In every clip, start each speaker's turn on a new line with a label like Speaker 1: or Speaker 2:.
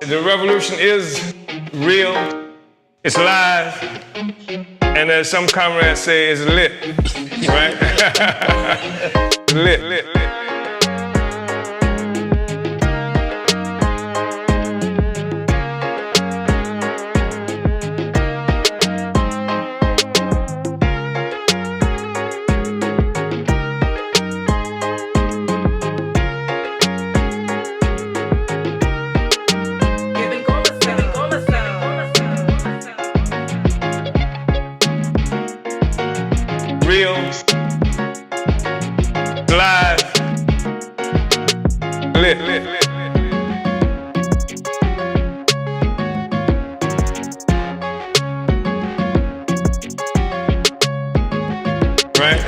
Speaker 1: The revolution is real, it's live, and as some comrades say, it's lit, right? lit. Real, live, lit. Right?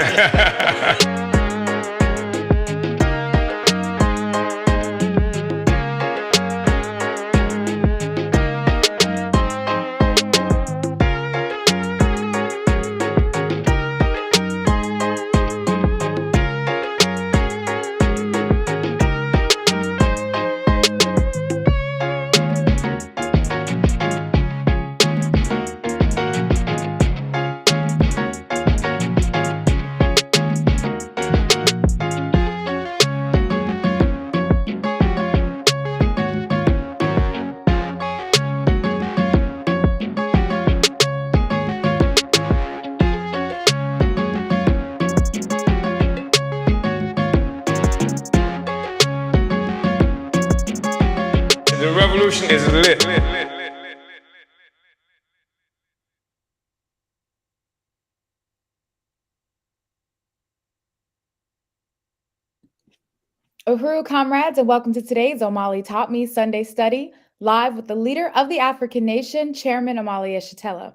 Speaker 1: The revolution is lit.
Speaker 2: Uhuru comrades, and welcome to today's Omali Taught Me Sunday Study, live with the leader of the African nation, Chairman Omali Yeshitela.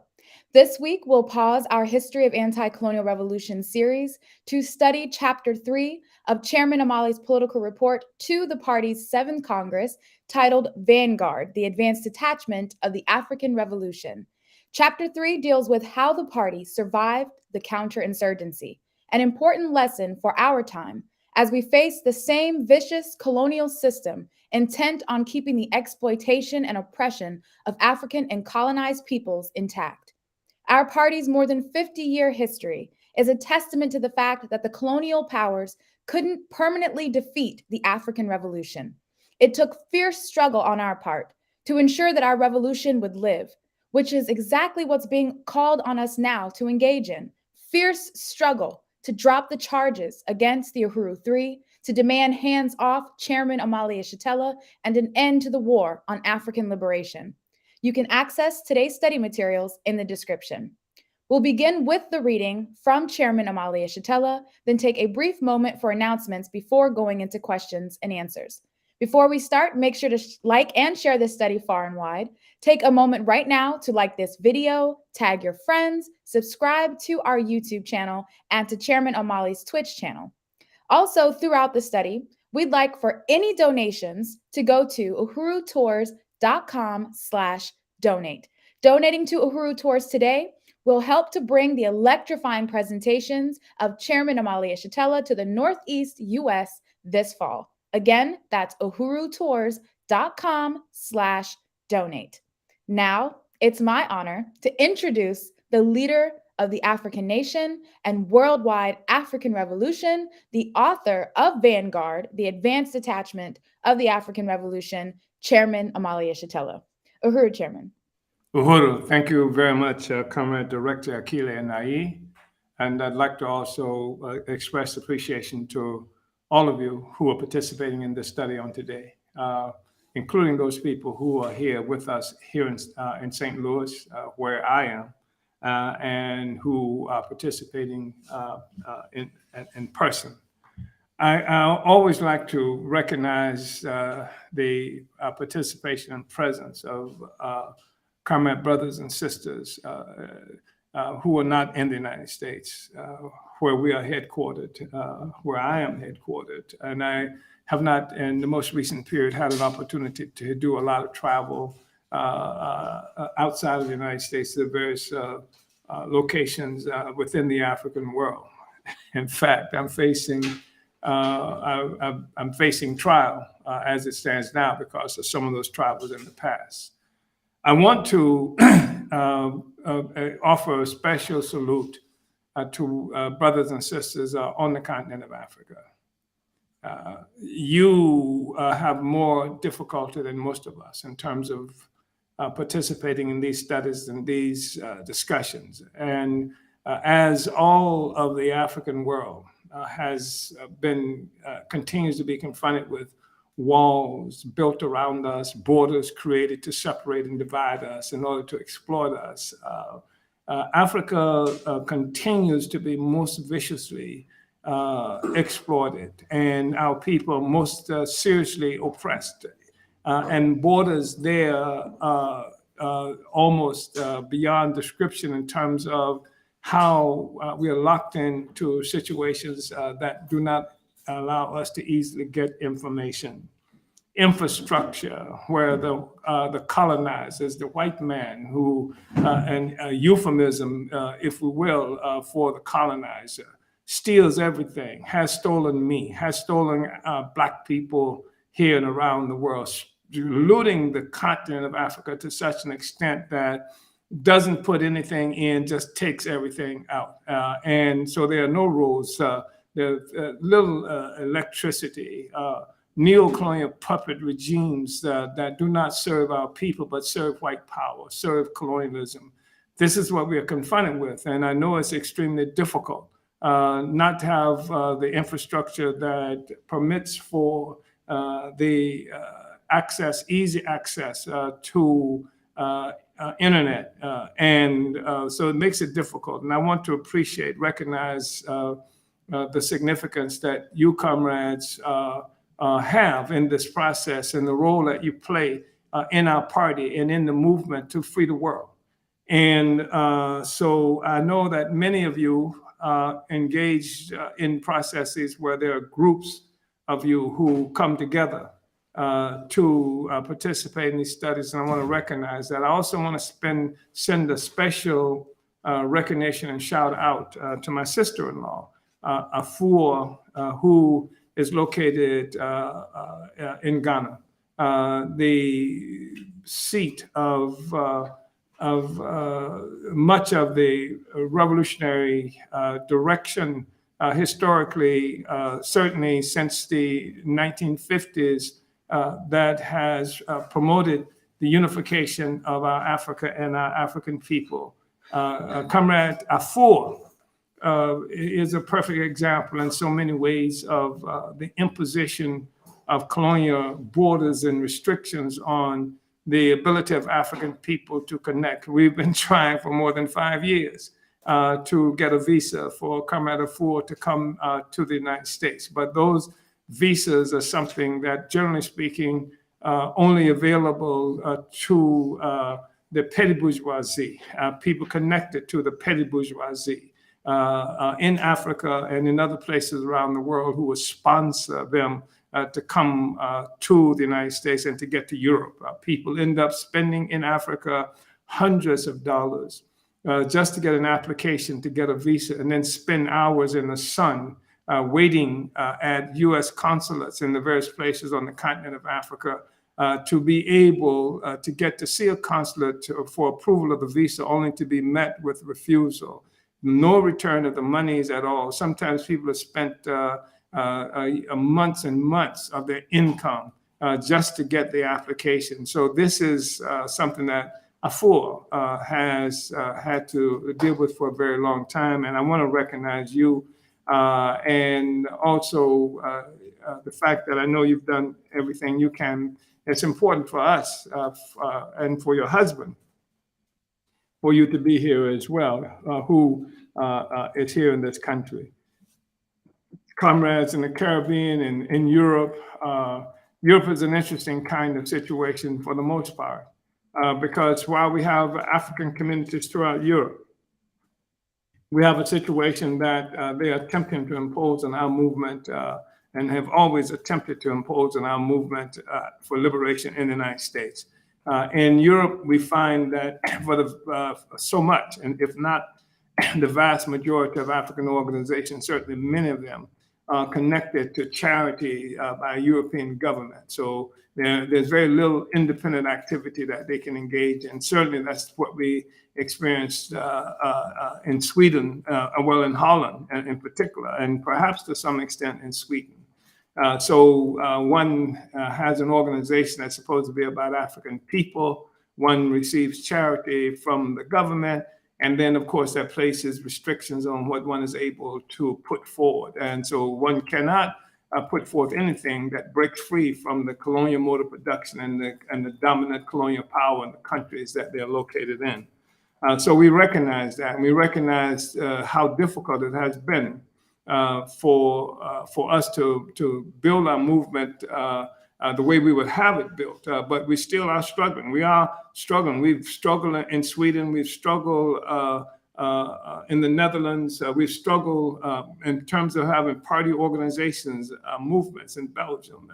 Speaker 2: This week, we'll pause our History of Anti-Colonial Revolution series to study Chapter 3 of Chairman Omali's political report to the party's 7th Congress, titled Vanguard, the Advanced Detachment of the African Revolution. Chapter 3 deals with how the party survived the counterinsurgency, an important lesson for our time, as we face the same vicious colonial system intent on keeping the exploitation and oppression of African and colonized peoples intact. Our party's more than 50-year history is a testament to the fact that the colonial powers couldn't permanently defeat the African Revolution. It took fierce struggle on our part to ensure that our revolution would live, which is exactly what's being called on us now to engage in. Fierce struggle to drop the charges against the Uhuru 3, to demand hands-off Chairman Omali Yeshitela, and an end to the war on African liberation. You can access today's study materials in the description. We'll begin with the reading from Chairman Omali Yeshitela, then take a brief moment for announcements before going into questions and answers. Before we start, make sure to like and share this study far and wide. Take a moment right now to like this video, tag your friends, subscribe to our YouTube channel, and to Chairman Omali's Twitch channel. Also, throughout the study, we'd like for any donations to go to uhurutours.com/donate. Donating to Uhuru Tours today will help to bring the electrifying presentations of Chairman Omali Yeshitela to the Northeast U.S. this fall. Again, that's uhurutours.com/donate. Now, it's my honor to introduce the leader of the African nation and worldwide African revolution, the author of Vanguard, the Advanced Detachment of the African Revolution, Chairman Omali Yeshitela. Uhuru, Chairman.
Speaker 3: Uhuru, thank you very much, Comrade Director Akile Nai. And I'd like to also express appreciation to all of you who are participating in this study on today, including those people who are here with us here in St. Louis, where I am, and who are participating in person. I always like to recognize the participation and presence of comrade brothers and sisters who are not in the United States, where we are headquartered, where I am headquartered. And I have not, in the most recent period, had an opportunity to do a lot of travel outside of the United States to various locations within the African world. In fact, I'm facing I'm facing trial as it stands now because of some of those trials in the past. I want to offer a special salute to brothers and sisters on the continent of Africa. You have more difficulty than most of us in terms of participating in these studies and these discussions. And as all of the African world continues to be confronted with walls built around us, borders created to separate and divide us in order to exploit us, Africa continues to be most viciously exploited, and our people most seriously oppressed. And borders there almost beyond description in terms of how we are locked into situations that do not allow us to easily get information. Infrastructure, where the colonizers, the white man who, and a euphemism, if we will, for the colonizer, steals everything, has stolen me, has stolen Black people here and around the world, looting the continent of Africa to such an extent that doesn't put anything in, just takes everything out. And so there are no rules, there's little electricity, neo-colonial puppet regimes that do not serve our people, but serve white power, serve colonialism. This is what we are confronted with. And I know it's extremely difficult not to have the infrastructure that permits for the easy access to internet. So it makes it difficult. And I want to recognize the significance that you comrades have in this process and the role that you play in our party and in the movement to free the world. And so I know that many of you engaged in processes where there are groups of you who come together to participate in these studies, and I want to recognize that. I also want to send a special recognition and shout out to my sister-in-law, Afua, who is located in Ghana, the seat of much of the revolutionary direction historically, certainly since the 1950s, that has promoted the unification of our Africa and our African people. Comrade Afua is a perfect example in so many ways of the imposition of colonial borders and restrictions on the ability of African people to connect. We've been trying for more than 5 years to get a visa for Comrade Afua to come to the United States. But those visas are something that, generally speaking, only available to the petty bourgeoisie, people connected to the petty bourgeoisie in Africa and in other places around the world who would sponsor them to come to the United States and to get to Europe. People end up spending in Africa hundreds of dollars just to get an application to get a visa, and then spend hours in the sun waiting at U.S. consulates in the various places on the continent of Africa to be able to get to see a consulate for approval of the visa, only to be met with refusal. No return of the monies at all. Sometimes people have spent months and months of their income just to get the application. So this is something that Afua has had to deal with for a very long time. And I want to recognize you and also the fact that I know you've done everything you can. It's important for us and for your husband for you to be here as well, who is here in this country. Comrades in the Caribbean and in Europe, Europe is an interesting kind of situation for the most part, because while we have African communities throughout Europe, we have a situation that they are attempting to impose on our movement and have always attempted to impose on our movement for liberation in the United States. In Europe, we find that for so much, and if not the vast majority of African organizations, certainly many of them, connected to charity by European government. So there's very little independent activity that they can engage in. Certainly, that's what we experienced in Sweden, well, in Holland in particular, and perhaps to some extent in Sweden. So one has an organization that's supposed to be about African people. One receives charity from the government. And then, of course, that places restrictions on what one is able to put forward. And so one cannot put forth anything that breaks free from the colonial mode of production and the dominant colonial power in the countries that they're located in. So we recognize that, and we recognize how difficult it has been for us to build our movement the way we would have it built. But we still are struggling. We are struggling. We've struggled in Sweden. We've struggled in the Netherlands. We've struggled in terms of having party organizations, movements in Belgium,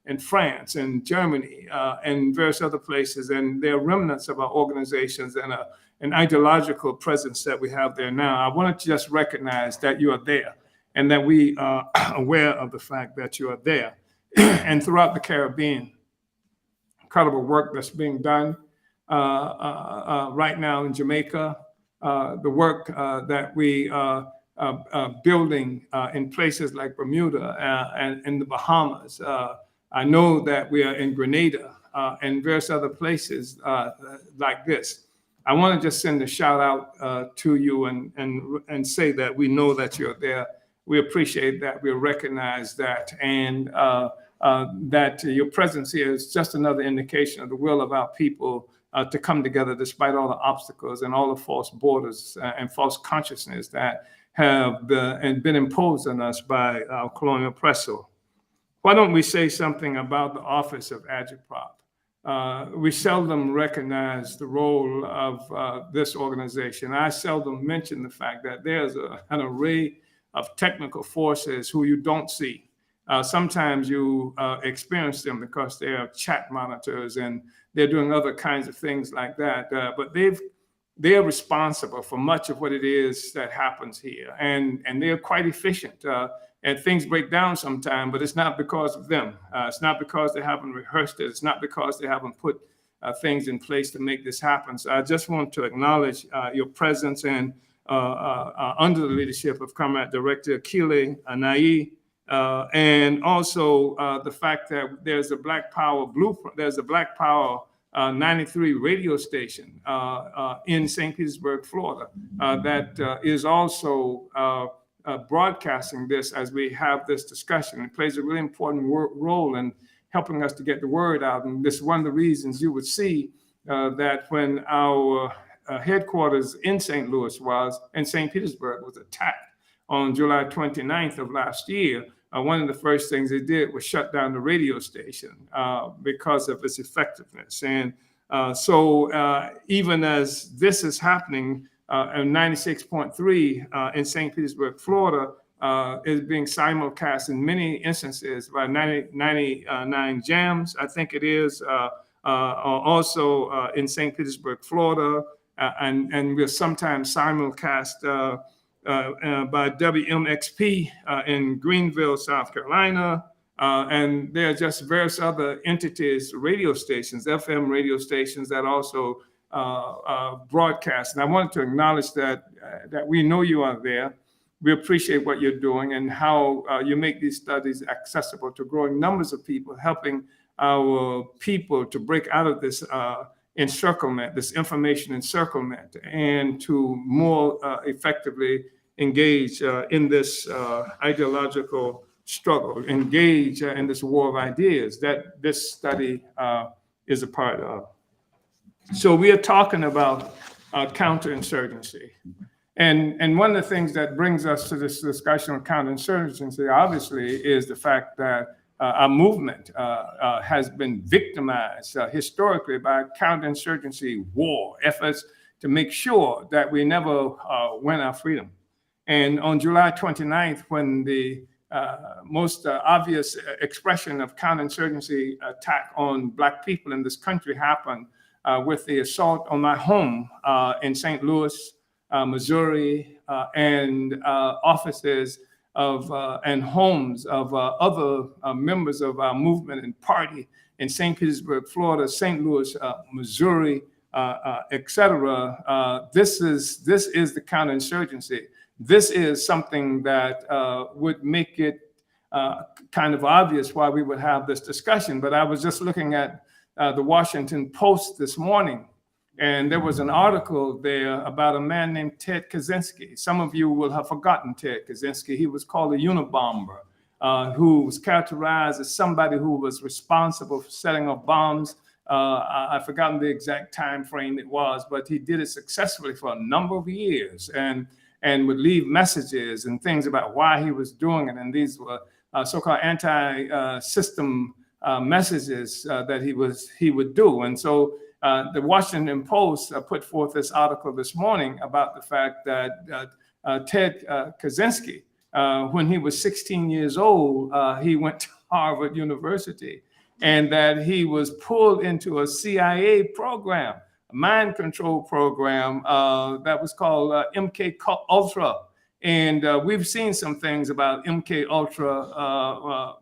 Speaker 3: in France, and Germany, and various other places. And there are remnants of our organizations and an ideological presence that we have there now. I want to just recognize that you are there and that we are aware of the fact that you are there. And throughout the Caribbean, incredible work that's being done right now in Jamaica, the work that we are building in places like Bermuda and in the Bahamas. I know that we are in Grenada and various other places like this. I want to just send a shout out to you and say that we know that you're there. We appreciate that. We recognize that. And that your presence here is just another indication of the will of our people to come together despite all the obstacles and all the false borders and false consciousness that have been imposed on us by our colonial oppressor. Why don't we say something about the office of Agitprop? We seldom recognize the role of this organization. I seldom mention the fact that there's an array of technical forces who you don't see. Sometimes you experience them because they are chat monitors and they're doing other kinds of things like that. But they're responsible for much of what it is that happens here. And they're quite efficient. And things break down sometimes, but it's not because of them. It's not because they haven't rehearsed it. It's not because they haven't put things in place to make this happen. So I just want to acknowledge your presence and under the leadership of Comrade Director Akile Nai, and also the fact that there's a Black Power blueprint, there's a Black Power 93 radio station in St. Petersburg, Florida, that is also broadcasting this as we have this discussion. It plays a really important role in helping us to get the word out. And this is one of the reasons you would see that when our headquarters in St. Petersburg was attacked on July 29th of last year, one of the first things they did was shut down the radio station because of its effectiveness. And so even as this is happening, 96.3 in St. Petersburg, Florida, is being simulcast in many instances by 99 Jams, I think it is, also in St. Petersburg, Florida, and we're sometimes simulcast by WMXP in Greenville, South Carolina. And there are just various other entities, radio stations, FM radio stations that also broadcast. And I wanted to acknowledge that we know you are there. We appreciate what you're doing and how you make these studies accessible to growing numbers of people, helping our people to break out of this encirclement, this information encirclement, and to more effectively engage in this ideological struggle, engage in this war of ideas that this study is a part of. So we are talking about counterinsurgency. And one of the things that brings us to this discussion of counterinsurgency, obviously, is the fact that our movement has been victimized historically by counterinsurgency war efforts to make sure that we never win our freedom. And on July 29th, when the most obvious expression of counterinsurgency attack on Black people in this country happened with the assault on my home in St. Louis, Missouri, and offices and homes of other members of our movement and party in St. Petersburg, Florida, St. Louis, Missouri, etc. This is the counterinsurgency. This is something that would make it kind of obvious why we would have this discussion. But I was just looking at the Washington Post this morning, and there was an article there about a man named Ted Kaczynski. Some of you will have forgotten Ted Kaczynski. He was called a Unabomber, who was characterized as somebody who was responsible for setting off bombs. I've forgotten the exact time frame it was, but he did it successfully for a number of years, and would leave messages and things about why he was doing it. And these were so-called anti-system messages that he would do. And so the Washington Post put forth this article this morning about the fact that Ted Kaczynski, when he was 16 years old, he went to Harvard University, and that he was pulled into a CIA program, a mind control program that was called MK Ultra. And we've seen some things about MK Ultra,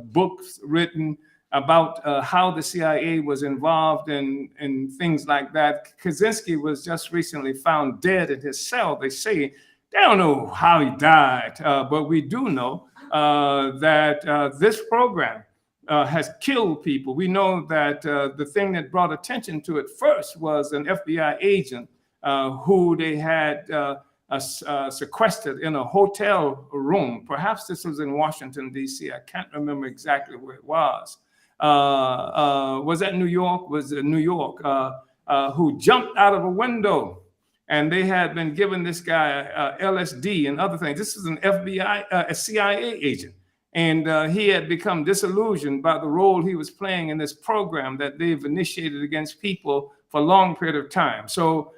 Speaker 3: books written about how the CIA was involved in things like that. Kaczynski was just recently found dead in his cell. They say they don't know how he died, but we do know that this program has killed people. We know that the thing that brought attention to it first was an FBI agent who they had sequestered in a hotel room. Perhaps this was in Washington, D.C. I can't remember exactly where it was. Was that New York? Was it New York? Who jumped out of a window, and they had been giving this guy LSD and other things. This was an FBI, a CIA agent. And he had become disillusioned by the role he was playing in this program that they've initiated against people for a long period of time. So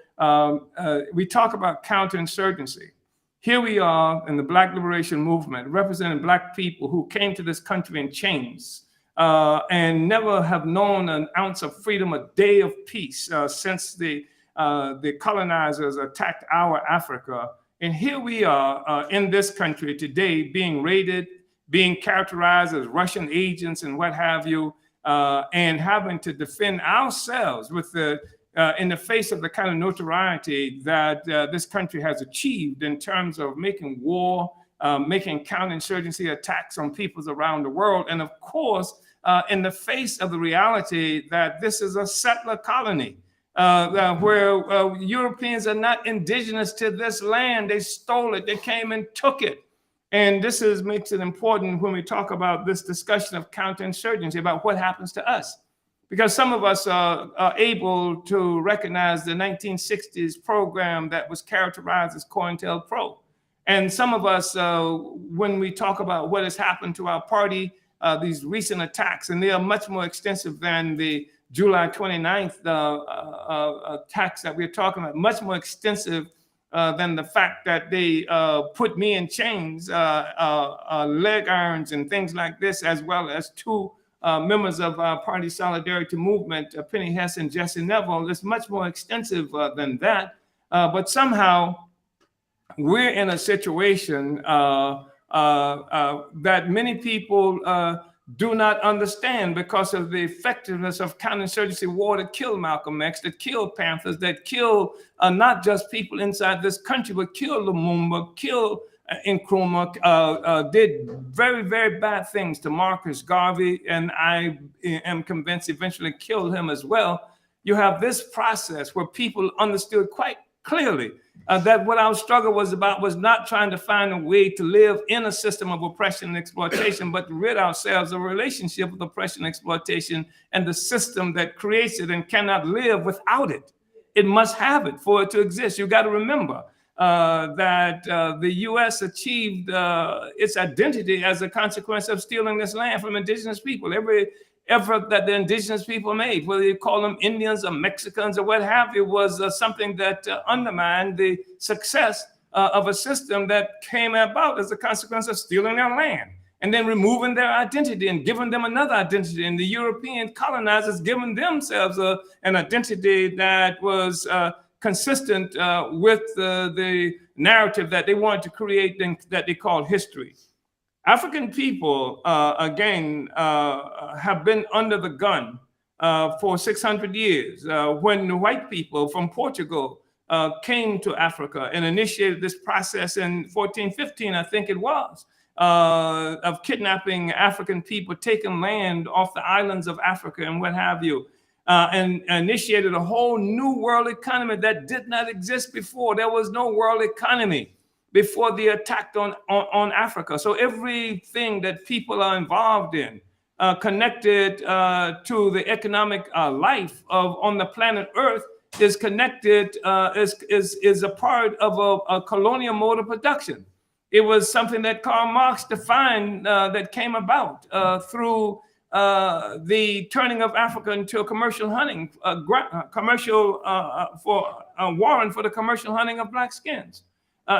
Speaker 3: we talk about counterinsurgency. Here we are in the Black Liberation Movement, representing Black people who came to this country in chains and never have known an ounce of freedom, a day of peace since the colonizers attacked our Africa. And here we are in this country today being raided, being characterized as Russian agents and what have you, and having to defend ourselves with in the face of the kind of notoriety that this country has achieved in terms of making war, making counterinsurgency attacks on peoples around the world, and of course, in the face of the reality that this is a settler colony, where Europeans are not indigenous to this land. They stole it, they came and took it. And this makes it important when we talk about this discussion of counterinsurgency, about what happens to us. Because some of us are able to recognize the 1960s program that was characterized as COINTELPRO. And some of us, when we talk about what has happened to our party, these recent attacks, and they are much more extensive than the July 29th attacks that we're talking about, much more extensive than the fact that they put me in chains, leg irons and things like this, as well as two members of our party Solidarity Movement, Penny Hess and Jesse Neville. It's much more extensive than that. But somehow we're in a situation that many people do not understand because of the effectiveness of counterinsurgency war that killed Malcolm X, that killed Panthers, that killed not just people inside this country, but killed Lumumba, killed Nkrumah, did very, very bad things to Marcus Garvey, and I am convinced eventually killed him as well. You have this process where people understood quite clearly that what our struggle was about was not trying to find a way to live in a system of oppression and exploitation, but to rid ourselves of a relationship with oppression and exploitation and the system that creates it and cannot live without it. It must have it for it to exist. You got to remember that the U.S. achieved its identity as a consequence of stealing this land from indigenous people. Every effort that the indigenous people made, whether you call them Indians or Mexicans or what have you, was something that undermined the success of a system that came about as a consequence of stealing their land and then removing their identity and giving them another identity. And the European colonizers giving themselves an identity that was consistent with the narrative that they wanted to create that they called history. African people, again, have been under the gun for 600 years. When the white people from Portugal came to Africa and initiated this process in 1415, I think it was, of kidnapping African people, taking land off the islands of Africa and what have you, and initiated a whole new world economy that did not exist before. There was no world economy before the attack on Africa. So everything that people are involved in, connected to the economic life on the planet Earth, is connected, is a part of a colonial mode of production. It was something that Karl Marx defined that came about through the turning of Africa into a commercial hunting, warrant for the commercial hunting of black skins.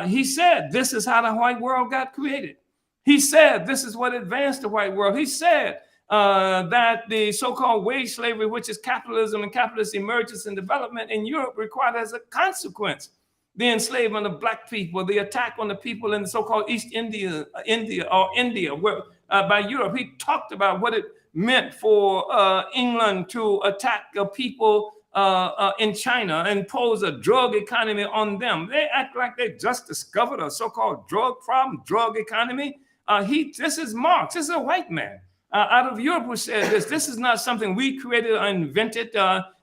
Speaker 3: He said, this is how the white world got created. He said, this is what advanced the white world. He said that the so-called wage slavery, which is capitalism and capitalist emergence and development in Europe, required as a consequence the enslavement of black people, the attack on the people in the so-called East India, by Europe. He talked about what it meant for England to attack people in China and pose a drug economy on them. They act like they just discovered a so-called drug problem, drug economy. This is Marx. This is a white man out of Europe who said this. This is not something we created or invented.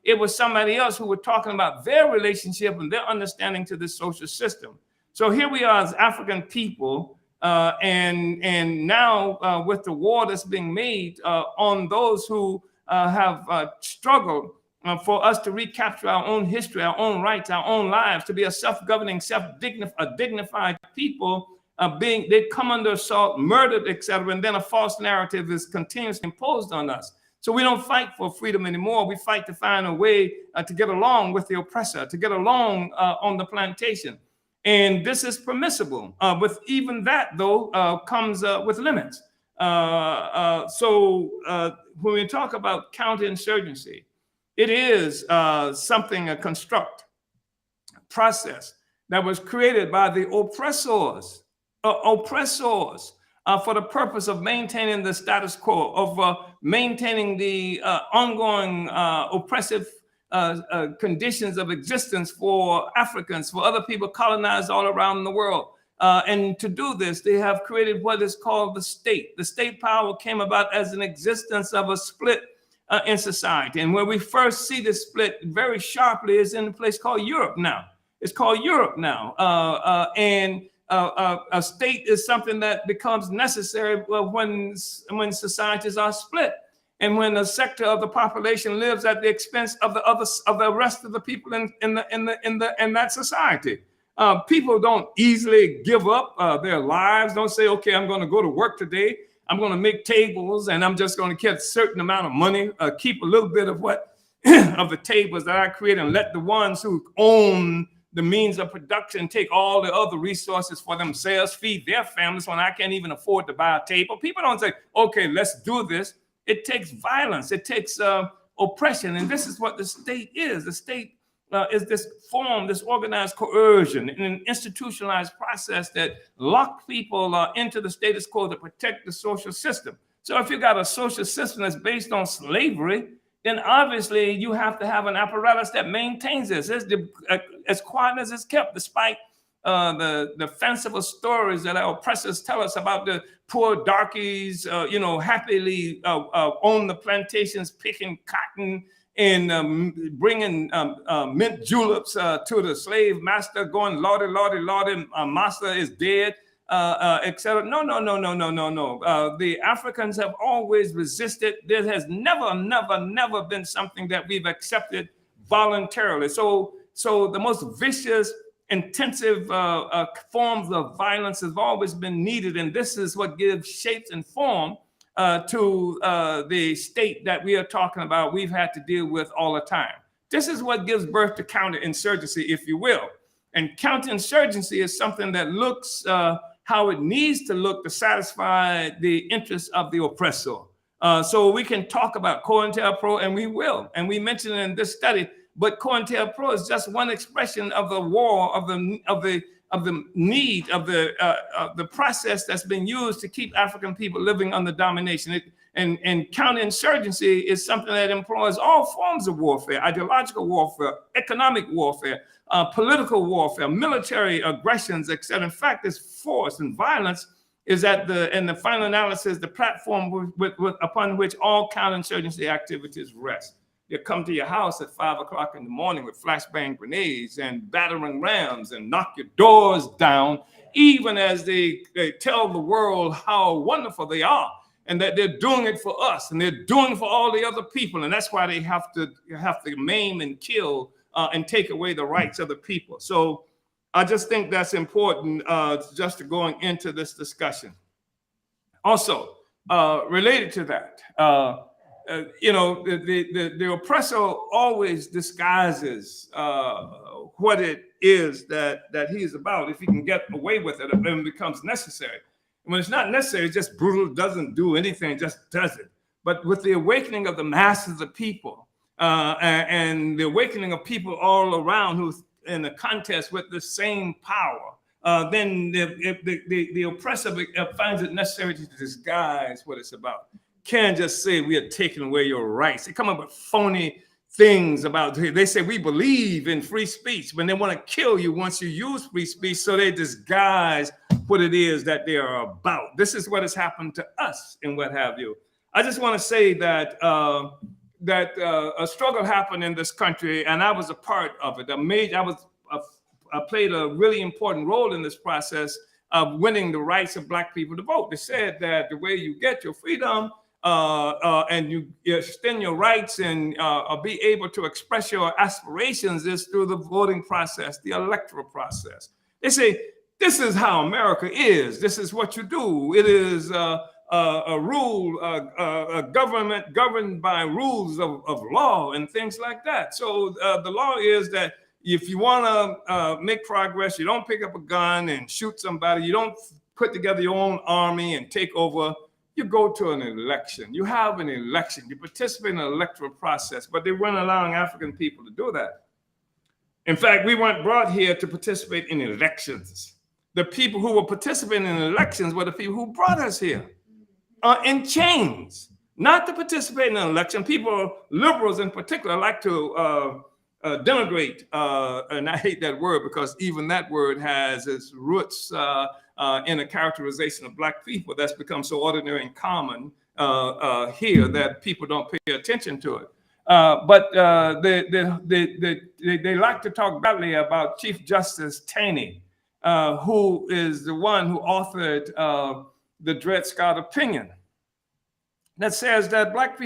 Speaker 3: It was somebody else who were talking about their relationship and their understanding to this social system. So here we are as African people, and now with the war that's being made on those who have struggled for us to recapture our own history, our own rights, our own lives, to be a self-governing, dignified people, they come under assault, murdered, etc., and then a false narrative is continuously imposed on us. So we don't fight for freedom anymore. We fight to find a way to get along with the oppressor, to get along on the plantation. And this is permissible. With even that, though, comes with limits. So when we talk about counterinsurgency, it is something, a construct process that was created by the oppressors for the purpose of maintaining the status quo, of maintaining the ongoing oppressive conditions of existence for Africans, for other people colonized all around the world. And to do this, they have created what is called the state. The state power came about as an existence of a split in society. And where we first see this split very sharply is in a place called Europe now. It's called Europe now. A state is something that becomes necessary when societies are split, and when a sector of the population lives at the expense of the rest of the people in that society. People don't easily give up their lives. Don't say, okay, I'm going to go to work today. I'm going to make tables, and I'm just going to get a certain amount of money, keep a little bit of what of the tables that I create, and let the ones who own the means of production take all the other resources for themselves, feed their families when I can't even afford to buy a table. People don't say, okay, let's do this. It takes violence. It takes oppression. And this is what the state is. The state is this form, this organized coercion, an institutionalized process that locks people into the status quo to protect the social system. So if you got a social system that's based on slavery, then obviously you have to have an apparatus that maintains this. As quiet as it's kept, despite the fanciful stories that our oppressors tell us about the poor darkies, happily own the plantations, picking cotton and bringing mint juleps to the slave master, going, Lordy, Lordy, Lordy, master is dead, etc. No. The Africans have always resisted. There has never been something that we've accepted voluntarily. So the most vicious, intensive forms of violence have always been needed, and this is what gives shapes and form to the state that we are talking about. We've had to deal with all the time. This is what gives birth to counterinsurgency, if you will. And counterinsurgency is something that looks how it needs to look to satisfy the interests of the oppressor. So we can talk about COINTELPRO, and we will. And we mentioned in this study but COINTELPRO is just one expression of the war, of the need of the process that's been used to keep African people living under domination. And counterinsurgency is something that employs all forms of warfare: ideological warfare, economic warfare, political warfare, military aggressions, etc. In fact, this force and violence is in the final analysis, the platform upon which all counterinsurgency activities rest. You come to your house at 5 o'clock in the morning with flashbang grenades and battering rams and knock your doors down, even as they tell the world how wonderful they are and that they're doing it for us and they're doing it for all the other people. And that's why they have to maim and kill and take away the rights of the people. So I just think that's important just to going into this discussion. Also, related to that, the oppressor always disguises what it is that he is about. If he can get away with it, it becomes necessary. When it's not necessary, it's just brutal, doesn't do anything, just does it. But with the awakening of the masses of people and the awakening of people all around who's in a contest with the same power, then the oppressor finds it necessary to disguise what it's about. Can't just say we are taking away your rights. They come up with phony things about, they say we believe in free speech, but they want to kill you once you use free speech, so they disguise what it is that they are about. This is what has happened to us and what have you. I just want to say that a struggle happened in this country, and I was a part of it. I played a really important role in this process of winning the rights of Black people to vote. They said that the way you get your freedom and you extend your rights and be able to express your aspirations is through the voting process, the electoral process. They say, this is how America is. This is what you do. It is a rule, a government governed by rules of law and things like that. So the law is that if you want to make progress, you don't pick up a gun and shoot somebody. You don't put together your own army and take over. You go to an election. You have an election. You participate in an electoral process, but they weren't allowing African people to do that. In fact, we weren't brought here to participate in elections. The people who were participating in elections were the people who brought us here in chains, not to participate in an election. People, liberals in particular, like to denigrate, and I hate that word because even that word has its roots in a characterization of Black people that's become so ordinary and common here that people don't pay attention to it. But they like to talk badly about Chief Justice Taney, who is the one who authored the Dred Scott opinion that says that Black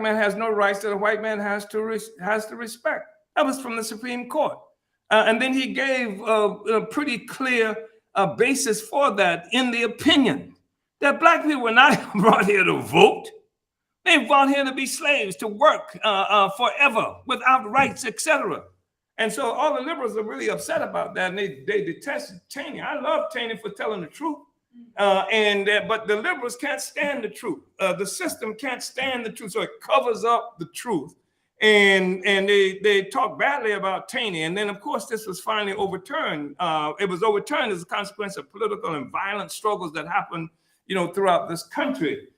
Speaker 3: man has no rights that a white man has to respect. That was from the Supreme Court. And then he gave a pretty clear basis for that in the opinion that Black people were not brought here to vote. They were brought here to be slaves, to work forever without rights, etc. And so all the liberals are really upset about that, and they detest Taney. I love Taney for telling the truth. But the liberals can't stand the truth. The system can't stand the truth, so it covers up the truth. And they talk badly about Taney. And then, of course, this was finally overturned. It was overturned as a consequence of political and violent struggles that happened, throughout this country.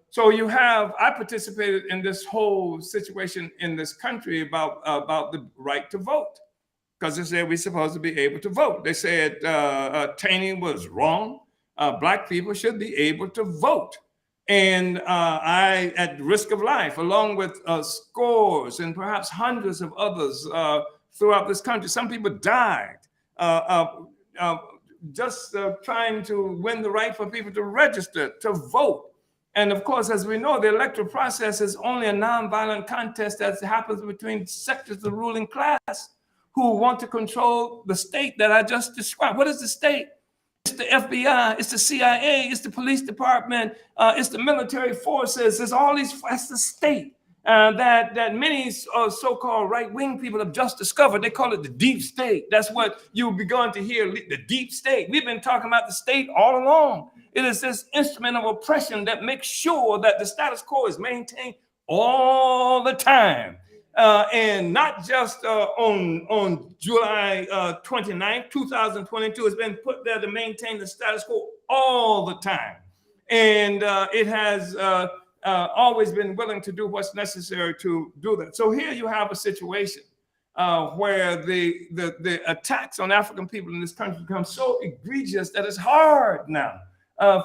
Speaker 3: So you have, I participated in this whole situation in this country about the right to vote, because they said we're supposed to be able to vote. They said Taney was wrong. Black people should be able to vote. And I, at risk of life, along with scores and perhaps hundreds of others throughout this country, some people died just trying to win the right for people to register, to vote. And of course, as we know, the electoral process is only a nonviolent contest that happens between sectors of the ruling class who want to control the state that I just described. What is the state? It's the FBI, it's the CIA, it's the police department, it's the military forces, it's all these, that's the state that many so-called right-wing people have just discovered. They call it the deep state. That's what you've begun to hear, the deep state. We've been talking about the state all along. It is this instrument of oppression that makes sure that the status quo is maintained all the time.
Speaker 1: And not just on July 29th, 2022. It's been put there to maintain the status quo all the time. And it has always been willing to do what's necessary to do that. So here you have a situation where the attacks on African people in this country become so egregious that it's hard now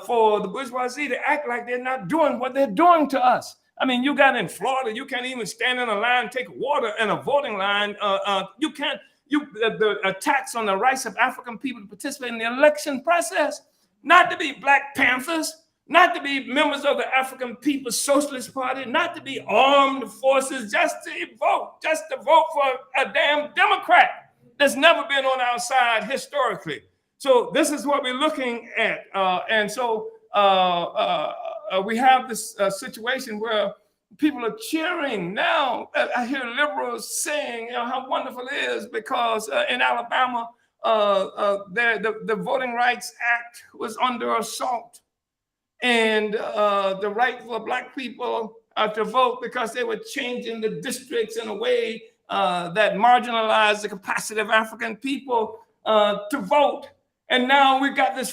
Speaker 1: for the bourgeoisie to act like they're not doing what they're doing to us. I mean, you got in Florida, you can't even stand in a line, take water in a voting line. The attacks on the rights of African people to participate in the election process, not to be Black Panthers, not to be members of the African People's Socialist Party, not to be armed forces, just to vote for a damn Democrat that's never been on our side historically. So this is what we're looking at. And so we have this situation where people are cheering now. I hear liberals saying, you know, how wonderful it is because in Alabama, the Voting Rights Act was under assault. And the right for Black people to vote because they were changing the districts in a way that marginalized the capacity of African people to vote. And now we've got this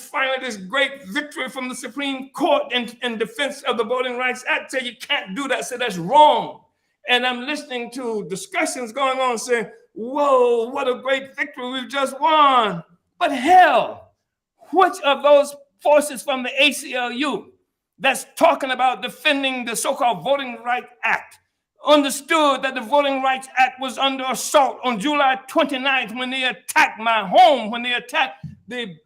Speaker 1: great victory from the Supreme Court in defense of the Voting Rights Act. Say you can't do that. Say that's wrong. And I'm listening to discussions going on saying, whoa, what a great victory we've just won. But hell, which of those forces from the ACLU that's talking about defending the so-called Voting Rights Act understood that the Voting Rights Act was under assault on July 29th when they attacked my home, when they attacked the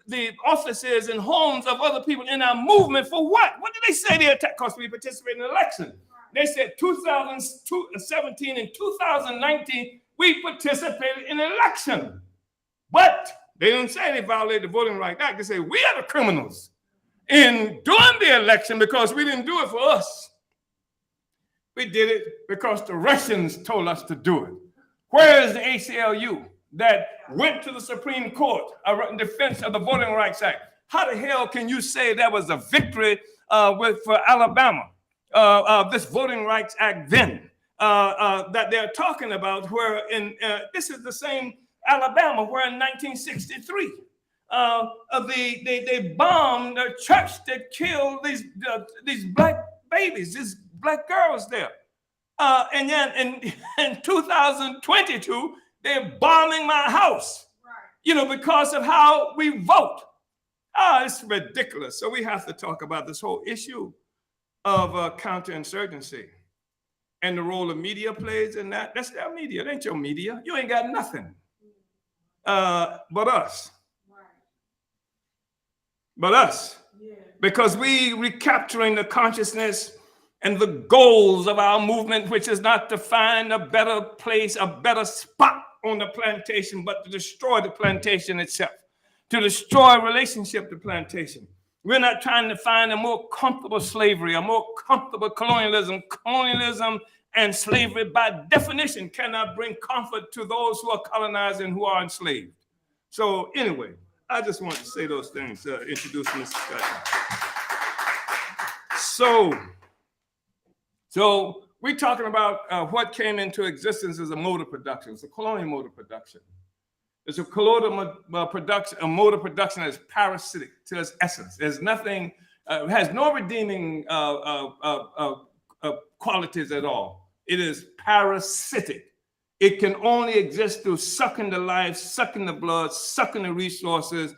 Speaker 1: offices and homes of other people in our movement for what? What did they say they attacked? Because we participated in the election. They said 2017 and 2019, we participated in the election. But they didn't say they violated the Voting Rights Act. They said we are the criminals in doing the election because we didn't do it for us. We did it because the Russians told us to do it. Where is the ACLU that went to the Supreme Court in defense of the Voting Rights Act? How the hell can you say that was a victory for Alabama, this Voting Rights Act then that they're talking about, where this is the same Alabama where in 1963 they bombed a church that killed these Black babies, these Black girls there. And then in 2022, they're bombing my house, you know, because of how we vote. It's ridiculous. So we have to talk about this whole issue of counterinsurgency and the role the media plays in that. That's their media. It ain't your media. You ain't got nothing but us. But us. Because we recapturing the consciousness and the goals of our movement, which is not to find a better place, a better spot on the plantation, but to destroy the plantation itself, to destroy relationship to plantation. We're not trying to find a more comfortable slavery, a more comfortable colonialism. Colonialism and slavery, by definition, cannot bring comfort to those who are colonized and who are enslaved. So anyway, I just want to say those things, introducing this discussion. So we're talking about what came into existence as a mode of production. It's a colonial mode of production. It's a colonial production, a mode of production that is parasitic to its essence. There's nothing, has no redeeming qualities at all. It is parasitic. It can only exist through sucking the life, sucking the blood, sucking the resources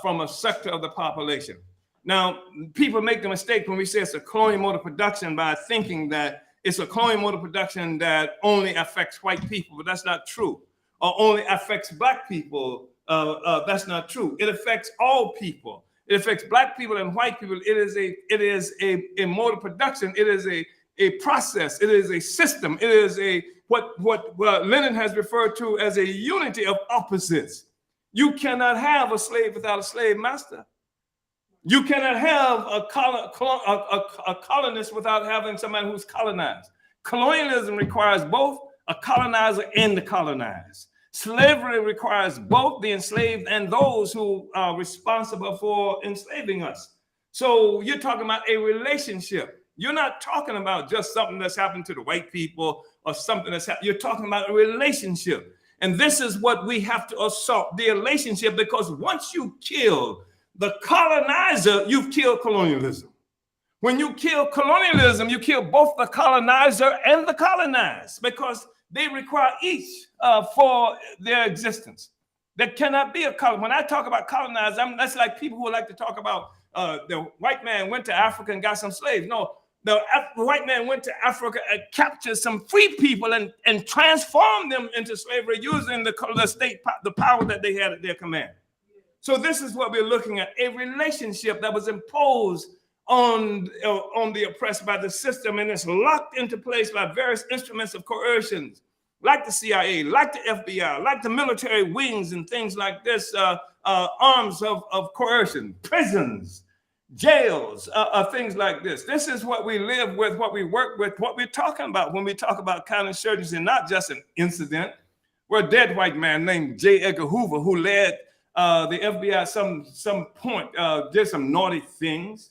Speaker 1: from a sector of the population. Now, people make the mistake when we say it's a colonial mode of production by thinking that it's a colonial mode of production that only affects white people, but that's not true. Or only affects Black people, that's not true. It affects all people. It affects Black people and white people. It is a mode of production. It is a process. It is a system. It is what Lenin has referred to as a unity of opposites. You cannot have a slave without a slave master. You cannot have a colonist without having somebody who's colonized. Colonialism requires both a colonizer and the colonized. Slavery requires both the enslaved and those who are responsible for enslaving us. So you're talking about a relationship. You're not talking about just something that's happened to the white people or something that's happened. You're talking about a relationship. And this is what we have to assault, the relationship, because once you kill the colonizer, you've killed colonialism. When you kill colonialism, you kill both the colonizer and the colonized, because they require each for their existence. There cannot be a colony. When I talk about colonized, that's like people who like to talk about the white man went to Africa and got some slaves. No, the white man went to Africa and captured some free people and transformed them into slavery using the state, the power that they had at their command. So this is what we're looking at, a relationship that was imposed on the oppressed by the system, and it's locked into place by various instruments of coercion, like the CIA, like the FBI, like the military wings and things like this, arms of coercion, prisons, jails, things like this. This is what we live with, what we work with, what we're talking about when we talk about counterinsurgency, not just an incident where a dead white man named J. Edgar Hoover, who led the FBI at some point, did some naughty things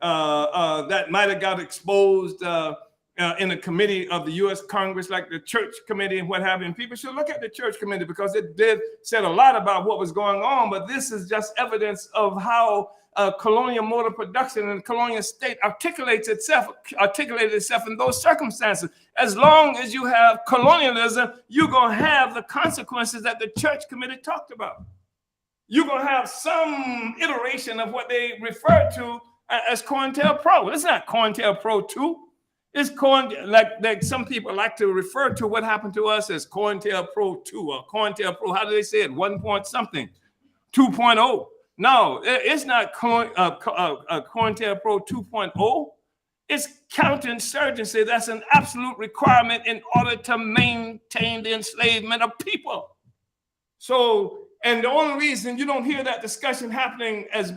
Speaker 1: that might have got exposed in a committee of the U.S. Congress, like the Church Committee and what have you. And people should look at the Church Committee because it said a lot about what was going on. But this is just evidence of how colonial mode of production and the colonial state articulated itself in those circumstances. As long as you have colonialism, you're going to have the consequences that the Church Committee talked about. You're going to have some iteration of what they refer to as COINTELPRO. It's not COINTELPRO 2. It's like some people like to refer to what happened to us as COINTELPRO 2 or COINTELPRO. How do they say it? 1 point something, 2.0. No, it's not COINTELPRO 2.0. It's counterinsurgency. That's an absolute requirement in order to maintain the enslavement of people. So, and the only reason you don't hear that discussion happening as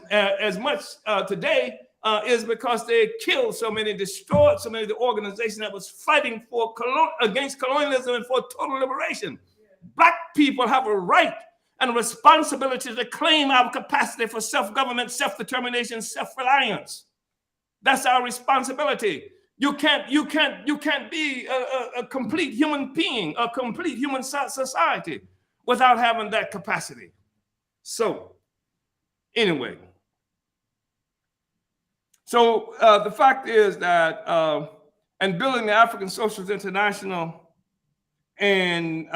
Speaker 1: much today is because they killed so many, destroyed so many of the organizations that was fighting for against colonialism and for total liberation. Black people have a right and a responsibility to claim our capacity for self-government, self-determination, self-reliance. That's our responsibility. You can't be a complete human being, a complete human society without having that capacity. So, anyway. So the fact is that, and building the African Socialist International and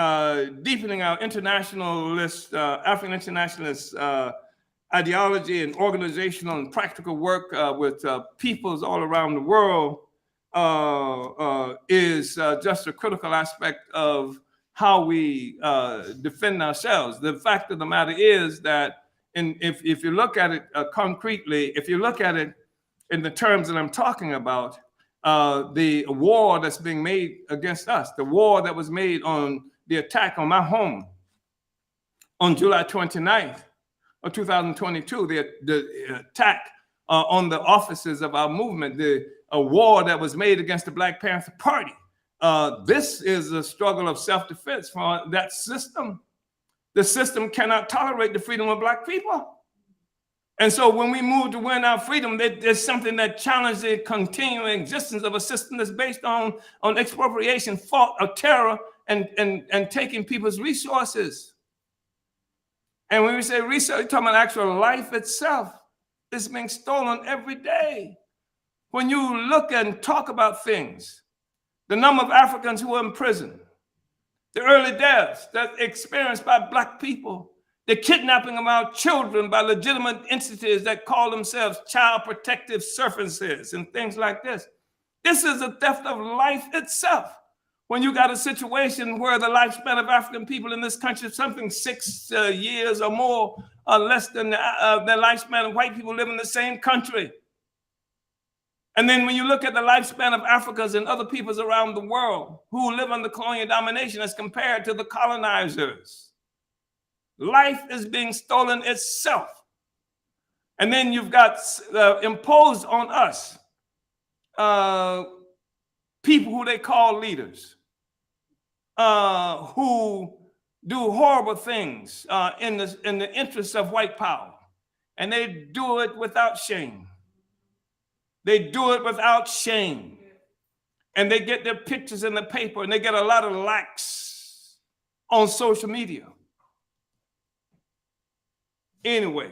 Speaker 1: deepening our internationalist, African internationalist ideology and organizational and practical work with peoples all around the world is just a critical aspect of how we defend ourselves. The fact of the matter is that if you look at it concretely, if you look at it in the terms that I'm talking about, the war that's being made against us, the war that was made on the attack on my home on July 29th of 2022, the attack on the offices of our movement, a war that was made against the Black Panther Party. This is a struggle of self-defense for that system. The system cannot tolerate the freedom of Black people. And so when we move to win our freedom, there's something that challenges the continuing existence of a system that's based on expropriation, fault, or terror, and taking people's resources. And when we say resource, we're talking about actual life itself. It's being stolen every day. When you look and talk about things, the number of Africans who are in prison, the early deaths that experienced by Black people, the kidnapping of our children by legitimate entities that call themselves child protective services and things like this. This is a theft of life itself. When you got a situation where the lifespan of African people in this country is something 6 years or more, less than the lifespan of white people live in the same country. And then when you look at the lifespan of Africans and other peoples around the world who live under colonial domination as compared to the colonizers, life is being stolen itself. And then you've got imposed on us people who they call leaders, who do horrible things in the interests of white power. And they do it without shame. They do it without shame. And they get their pictures in the paper and they get a lot of likes on social media. Anyway,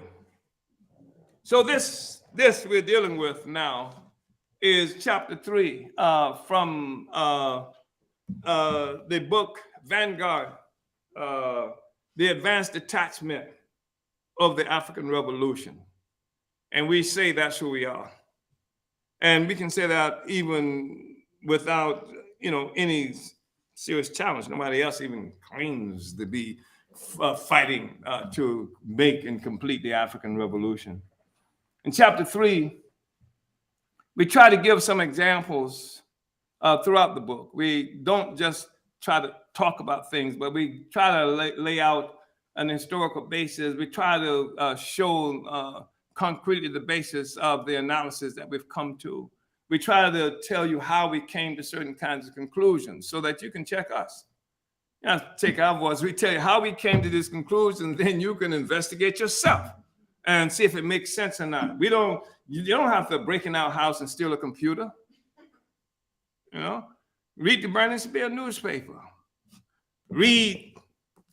Speaker 1: so this we're dealing with now is chapter 3 from the book Vanguard, the Advanced Detachment of the African Revolution. And we say that's who we are. And we can say that even without, any serious challenge. Nobody else even claims to be fighting to make and complete the African Revolution. In chapter 3, we try to give some examples throughout the book. We don't just try to talk about things, but we try to lay out an historical basis. We try to show concretely the basis of the analysis that we've come to. We try to tell you how we came to certain kinds of conclusions so that you can check us. Take our voice. We tell you how we came to this conclusion, then you can investigate yourself and see if it makes sense or not. You don't have to break in our house and steal a computer. Read the Burning Spear newspaper. Read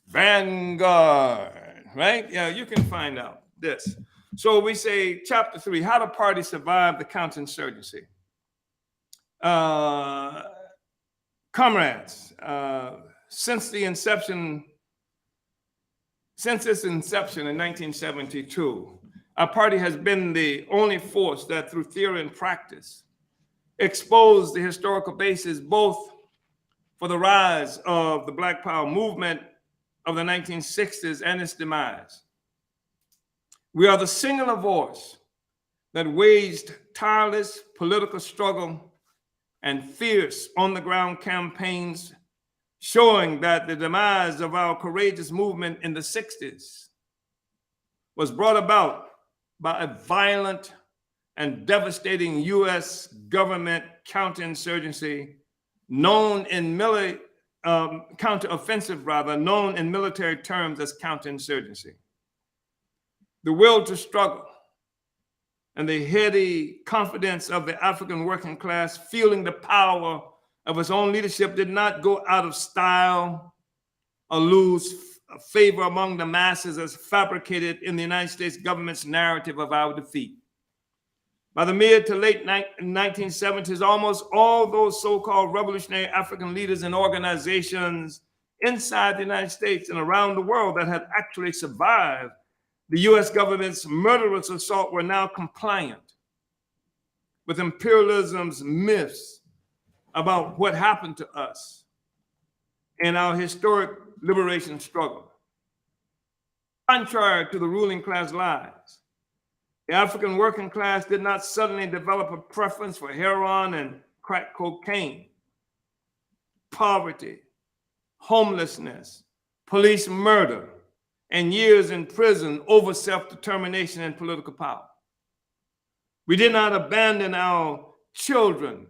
Speaker 1: Vanguard, right? Yeah, you can find out this. So we say chapter 3, how the party survived the counterinsurgency. Comrades, since its inception in 1972, our party has been the only force that through theory and practice exposed the historical basis both for the rise of the Black Power movement of the 1960s and its demise. We are the singular voice that waged tireless political struggle and fierce on-the-ground campaigns, showing that the demise of our courageous movement in the 60s was brought about by a violent and devastating U.S. government counterinsurgency known in counteroffensive, known in military terms as counterinsurgency. The will to struggle and the heady confidence of the African working class feeling the power of its own leadership did not go out of style or lose favor among the masses as fabricated in the United States government's narrative of our defeat. By the mid to late 1970s, almost all those so-called revolutionary African leaders and organizations inside the United States and around the world that had actually survived the US government's murderous assault were now compliant with imperialism's myths about what happened to us in our historic liberation struggle. Contrary to the ruling class lies, the African working class did not suddenly develop a preference for heroin and crack cocaine, poverty, homelessness, police murder, and years in prison over self-determination and political power. We did not abandon our children.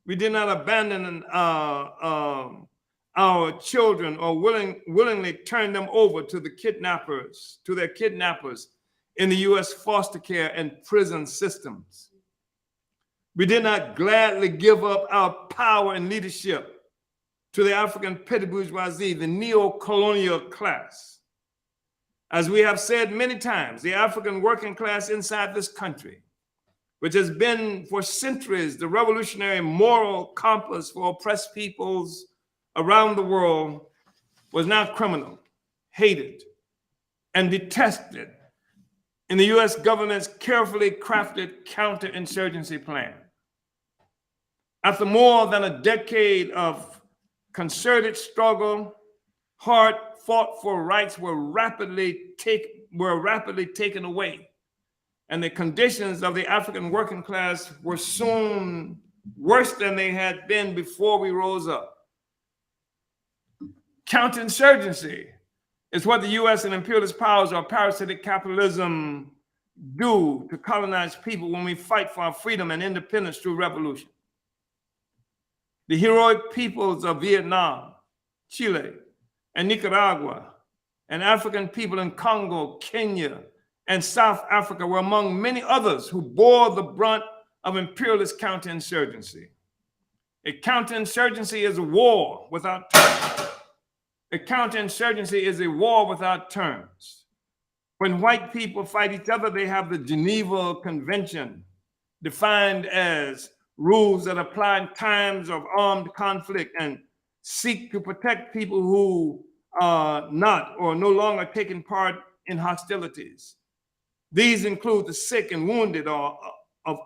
Speaker 1: We did not abandon our children or willingly turn them over to their kidnappers in the US foster care and prison systems. We did not gladly give up our power and leadership to the African petty bourgeoisie, the neo-colonial class. As we have said many times, the African working class inside this country, which has been for centuries the revolutionary moral compass for oppressed peoples around the world, was now criminal, hated, and detested in the US government's carefully crafted counterinsurgency plan. After more than a decade of concerted struggle, hard-fought for rights were rapidly taken away, and the conditions of the African working class were soon worse than they had been before we rose up. Counterinsurgency is what the US and imperialist powers or parasitic capitalism do to colonized people when we fight for our freedom and independence through revolution. The heroic peoples of Vietnam, Chile, and Nicaragua, and African people in Congo, Kenya, and South Africa were among many others who bore the brunt of imperialist counterinsurgency. A counterinsurgency is a war without terms. A counterinsurgency is a war without terms. When white people fight each other, they have the Geneva Convention defined as rules that apply in times of armed conflict and seek to protect people who are not or no longer taking part in hostilities. These include the sick and wounded of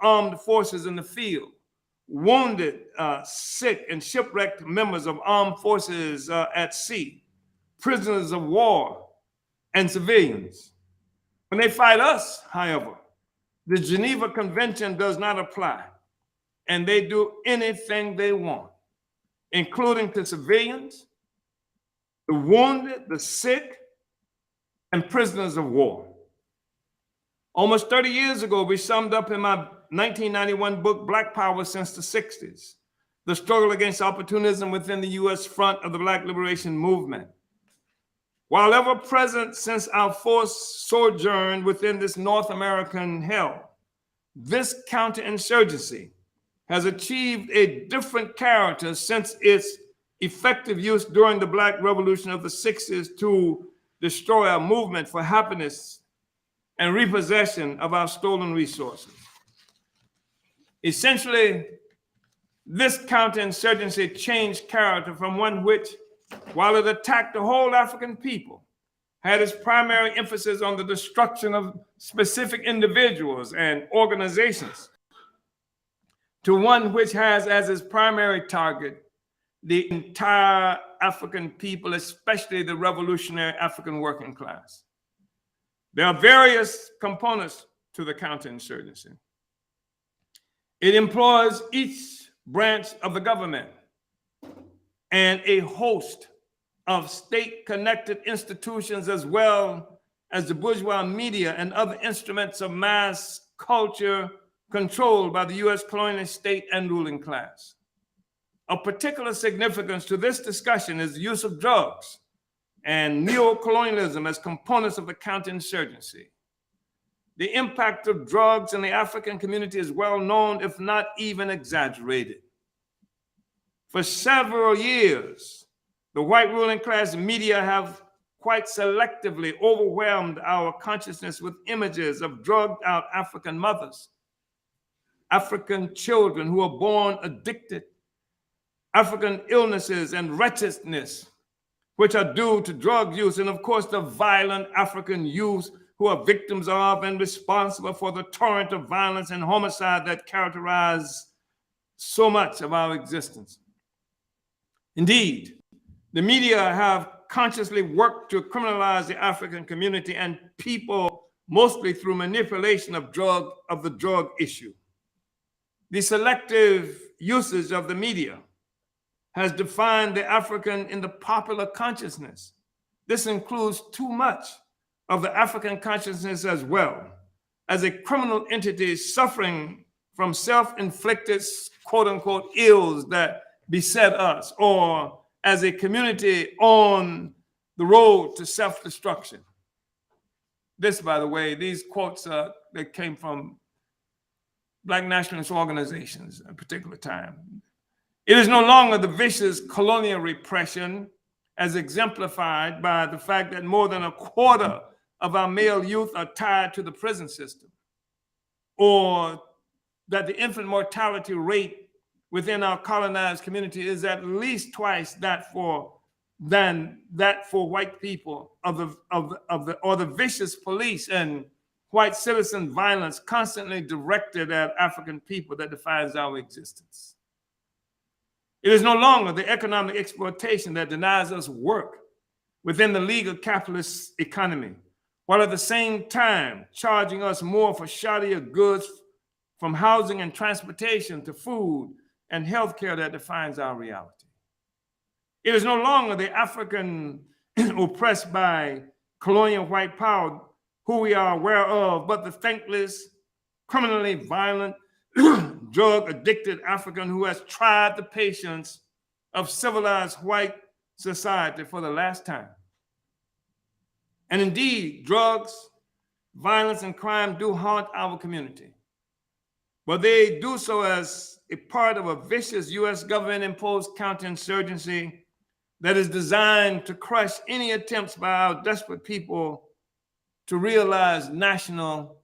Speaker 1: armed forces in the field, wounded, sick, and shipwrecked members of armed forces at sea, prisoners of war, and civilians. When they fight us, however, the Geneva Convention does not apply, and they do anything they want, including to civilians, the wounded, the sick, and prisoners of war. Almost 30 years ago, we summed up in my 1991 book, Black Power Since the 60s, the struggle against opportunism within the U.S. front of the Black liberation movement. While ever present since our forced sojourn within this North American hell, this counterinsurgency has achieved a different character since its effective use during the Black Revolution of the 60s to destroy our movement for happiness and repossession of our stolen resources. Essentially, this counterinsurgency changed character from one which, while it attacked the whole African people, had its primary emphasis on the destruction of specific individuals and organizations, to one which has as its primary target the entire African people, especially the revolutionary African working class. There are various components to the counterinsurgency. It employs each branch of the government and a host of state-connected institutions, as well as the bourgeois media and other instruments of mass culture controlled by the U.S. colonial state and ruling class. Of particular significance to this discussion is the use of drugs and neo-colonialism as components of the counterinsurgency. The impact of drugs in the African community is well known, if not even exaggerated. For several years, the white ruling class media have quite selectively overwhelmed our consciousness with images of drugged out African mothers, African children who are born addicted, African illnesses and wretchedness, which are due to drug use, and of course, the violent African youth who are victims of and responsible for the torrent of violence and homicide that characterize so much of our existence. Indeed, the media have consciously worked to criminalize the African community and people, mostly through manipulation of the drug issue. The selective usage of the media has defined the African in the popular consciousness. This includes too much of the African consciousness as well as a criminal entity suffering from self-inflicted, quote unquote, ills that beset us, or as a community on the road to self-destruction. This, by the way, these quotes that came from Black nationalist organizations at a particular time. It is no longer the vicious colonial repression as exemplified by the fact that more than a quarter of our male youth are tied to the prison system, or that the infant mortality rate within our colonized community is at least twice that for white people, or the vicious police and white citizen violence constantly directed at African people that defines our existence. It is no longer the economic exploitation that denies us work within the legal capitalist economy, while at the same time charging us more for shoddier goods, from housing and transportation to food and healthcare, that defines our reality. It is no longer the African oppressed by colonial white power who we are aware of, but the thankless, criminally violent, drug-addicted African who has tried the patience of civilized white society for the last time. And indeed, drugs, violence, and crime do haunt our community. but they do so as a part of a vicious U.S. government-imposed counterinsurgency that is designed to crush any attempts by our desperate people to realize national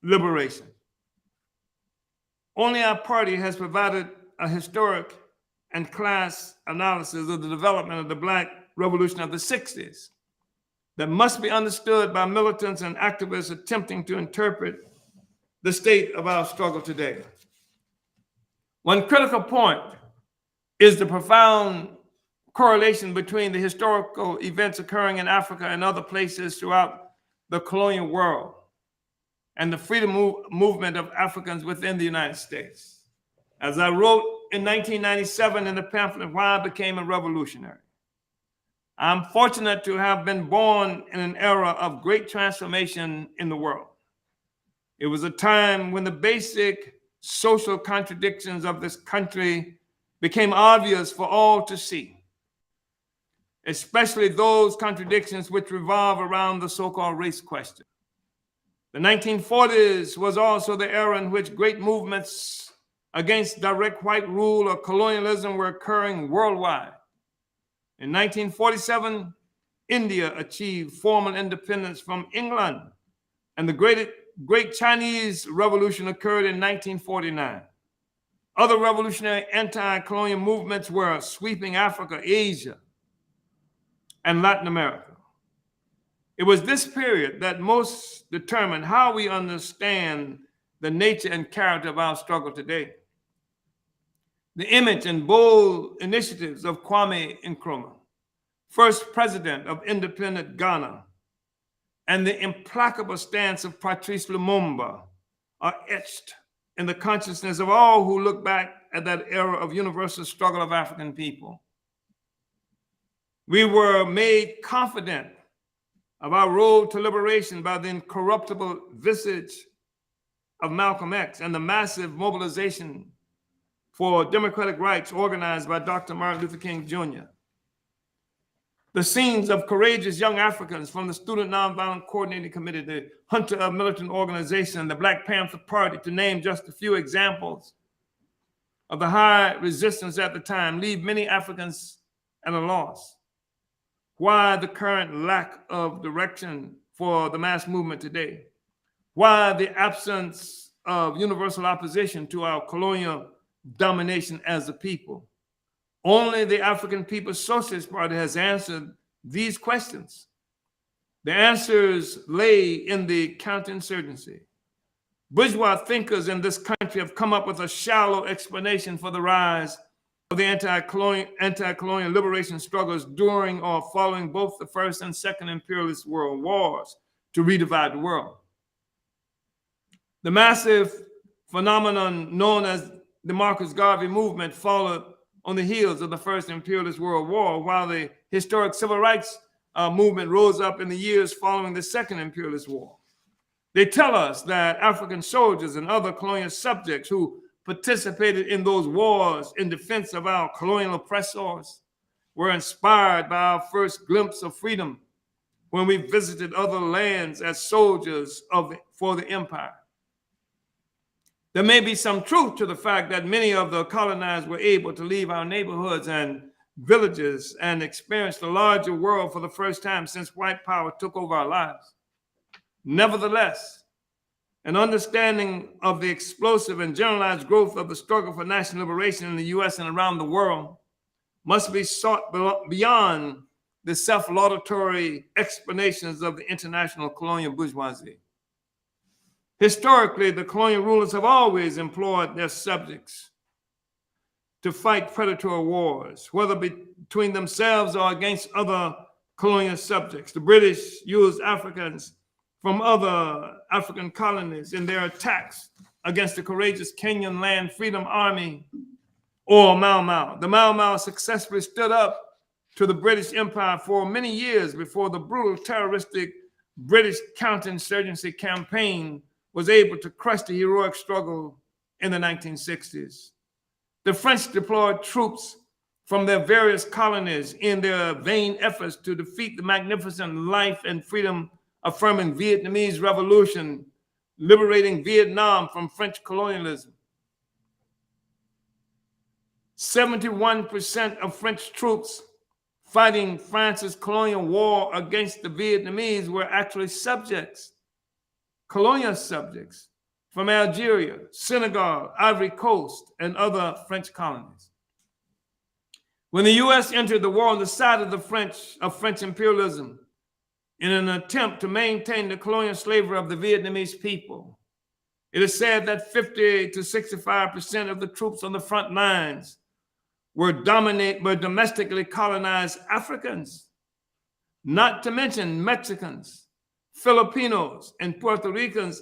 Speaker 1: liberation. Only our party has provided a historic and class analysis of the development of the Black Revolution of the 60s that must be understood by militants and activists attempting to interpret the state of our struggle today. One critical point is the profound correlation between the historical events occurring in Africa and other places throughout the colonial world and the freedom movement of Africans within the United States. As I wrote in 1997 in the pamphlet, Why I Became a Revolutionary, I'm fortunate to have been born in an era of great transformation in the world. It was a time when the basic social contradictions of this country became obvious for all to see, especially those contradictions which revolve around the so-called race question. The 1940s was also the era in which great movements against direct white rule or colonialism were occurring worldwide. In 1947, India achieved formal independence from England, and the Great Chinese Revolution occurred in 1949. Other revolutionary anti-colonial movements were sweeping Africa, Asia, and Latin America. It was this period that most determined how we understand the nature and character of our struggle today. The image and bold initiatives of Kwame Nkrumah, first president of independent Ghana, and the implacable stance of Patrice Lumumba are etched in the consciousness of all who look back at that era of universal struggle of African people. We were made confident of our road to liberation by the incorruptible visage of Malcolm X and the massive mobilization for democratic rights organized by Dr. Martin Luther King Jr. The scenes of courageous young Africans from the Student Nonviolent Coordinating Committee, the Hunter of Militant Organization, and the Black Panther Party, to name just a few examples of the high resistance at the time, leave many Africans at a loss. Why the current lack of direction for the mass movement today? Why the absence of universal opposition to our colonial domination as a people? Only the African People's Socialist Party has answered these questions. The answers lay in the counterinsurgency. Bourgeois thinkers in this country have come up with a shallow explanation for the rise of the anti-colonial liberation struggles during or following both the First and Second Imperialist World Wars to redivide the world. The massive phenomenon known as the Marcus Garvey movement followed on the heels of the First Imperialist World War, while the historic civil rights movement rose up in the years following the Second Imperialist War. They tell us that African soldiers and other colonial subjects who participated in those wars in defense of our colonial oppressors were inspired by our first glimpse of freedom when we visited other lands as soldiers for the empire. There may be some truth to the fact that many of the colonized were able to leave our neighborhoods and villages and experience the larger world for the first time since white power took over our lives. Nevertheless, an understanding of the explosive and generalized growth of the struggle for national liberation in the US and around the world must be sought beyond the self-laudatory explanations of the international colonial bourgeoisie. Historically, the colonial rulers have always employed their subjects to fight predatory wars, whether between themselves or against other colonial subjects. The British used Africans from other African colonies in their attacks against the courageous Kenyan Land Freedom Army or Mau Mau. The Mau Mau successfully stood up to the British Empire for many years before the brutal terroristic British counterinsurgency campaign was able to crush the heroic struggle in the 1960s. The French deployed troops from their various colonies in their vain efforts to defeat the magnificent life and freedom affirming Vietnamese revolution liberating Vietnam from French colonialism. 71% of French troops fighting France's colonial war against the Vietnamese were actually subjects, colonial subjects from Algeria, Senegal, Ivory Coast, and other French colonies. When the U.S. entered the war on the side of French imperialism in an attempt to maintain the colonial slavery of the Vietnamese people, it is said that 50 to 65% of the troops on the front lines were domestically colonized Africans, not to mention Mexicans, Filipinos, and Puerto Ricans.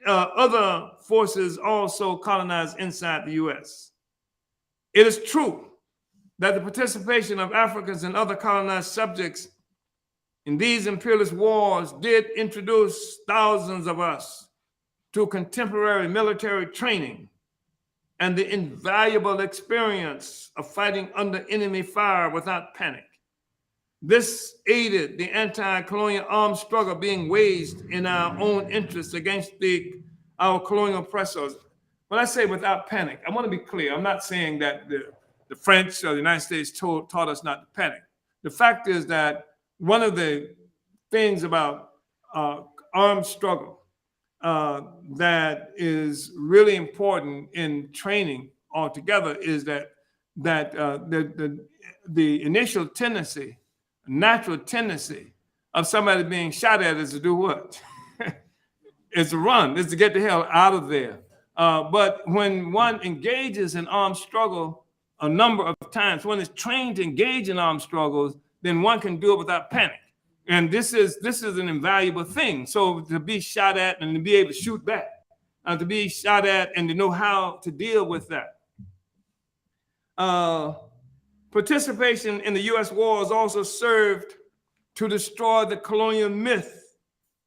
Speaker 1: Other forces also colonized inside the U.S. It is true that the participation of Africans and other colonized subjects in these imperialist wars did introduce thousands of us to contemporary military training and the invaluable experience of fighting under enemy fire without panic. This aided the anti-colonial armed struggle being waged in our own interests against our colonial oppressors. When I say without panic, I want to be clear. I'm not saying that the French or the United States taught us not to panic. The fact is that one of the things about armed struggle that is really important in training altogether is that the initial tendency, natural tendency of somebody being shot at is to do what? Is to run, is to get the hell out of there. But when one engages in armed struggle a number of times, when it's trained to engage in armed struggles, then one can do it without panic. And this is an invaluable thing. So to be shot at and to be able to shoot back, to be shot at and to know how to deal with that. Participation in the U.S. wars also served to destroy the colonial myth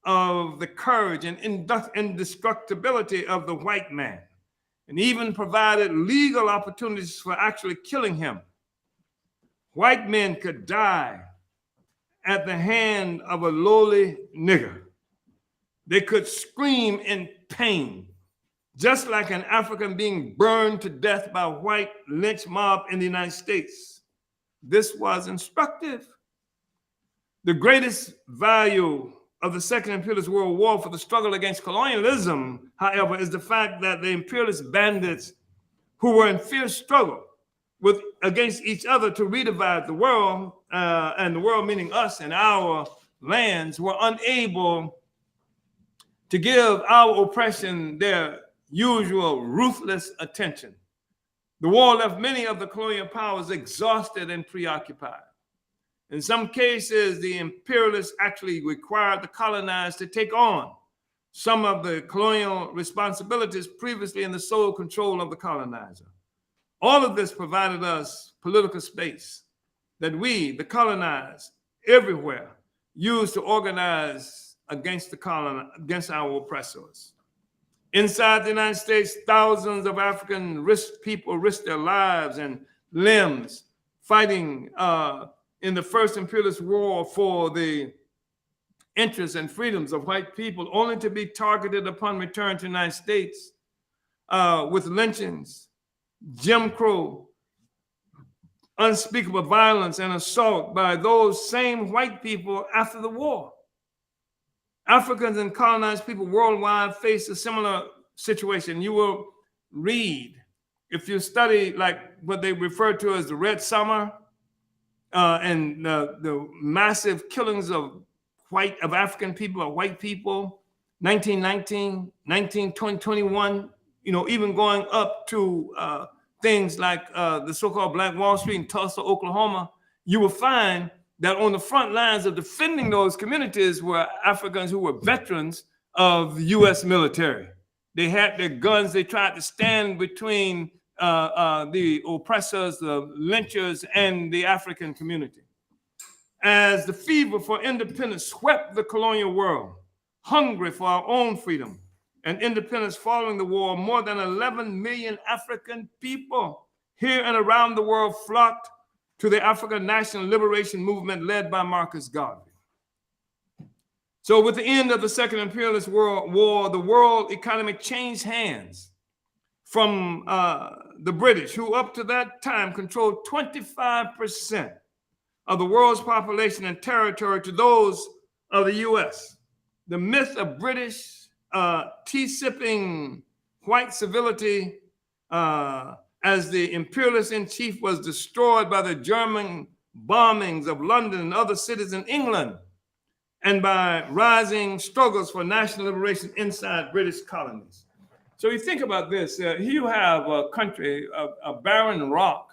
Speaker 1: of the courage and indestructibility of the white man, and even provided legal opportunities for actually killing him. White men could die at the hand of a lowly nigger. They could scream in pain, just like an African being burned to death by a white lynch mob in the United States. This was instructive. The greatest value of the Second Imperialist World War for the struggle against colonialism, however, is the fact that the imperialist bandits who were in fierce struggle against each other to redivide the world, and the world meaning us and our lands, were unable to give our oppression their usual ruthless attention. The war left many of the colonial powers exhausted and preoccupied. In some cases, the imperialists actually required the colonized to take on some of the colonial responsibilities previously in the sole control of the colonizer. All of this provided us political space that we, the colonized, everywhere, used to organize against our oppressors. Inside the United States, thousands of African people risked their lives and limbs fighting in the first imperialist war for the interests and freedoms of white people, only to be targeted upon return to the United States with lynchings, Jim Crow, unspeakable violence and assault by those same white people after the war. Africans and colonized people worldwide face a similar situation. You will read, if you study like what they refer to as the Red Summer and the massive killings of African people or white people, 1919, 1921, even going up to things like the so-called Black Wall Street in Tulsa, Oklahoma, you will find that on the front lines of defending those communities were Africans who were veterans of the U.S. military. They had their guns. They tried to stand between the oppressors, the lynchers, and the African community. As the fever for independence swept the colonial world, hungry for our own freedom and independence following the war, more than 11 million African people here and around the world flocked to the African National Liberation Movement led by Marcus Garvey. So with the end of the Second Imperialist War, the world economy changed hands from the British, who up to that time controlled 25% of the world's population and territory, to those of the US. The myth of British tea-sipping white civility as the imperialist in chief was destroyed by the German bombings of London and other cities in England, and by rising struggles for national liberation inside British colonies. So you think about this, here you have a country, a barren rock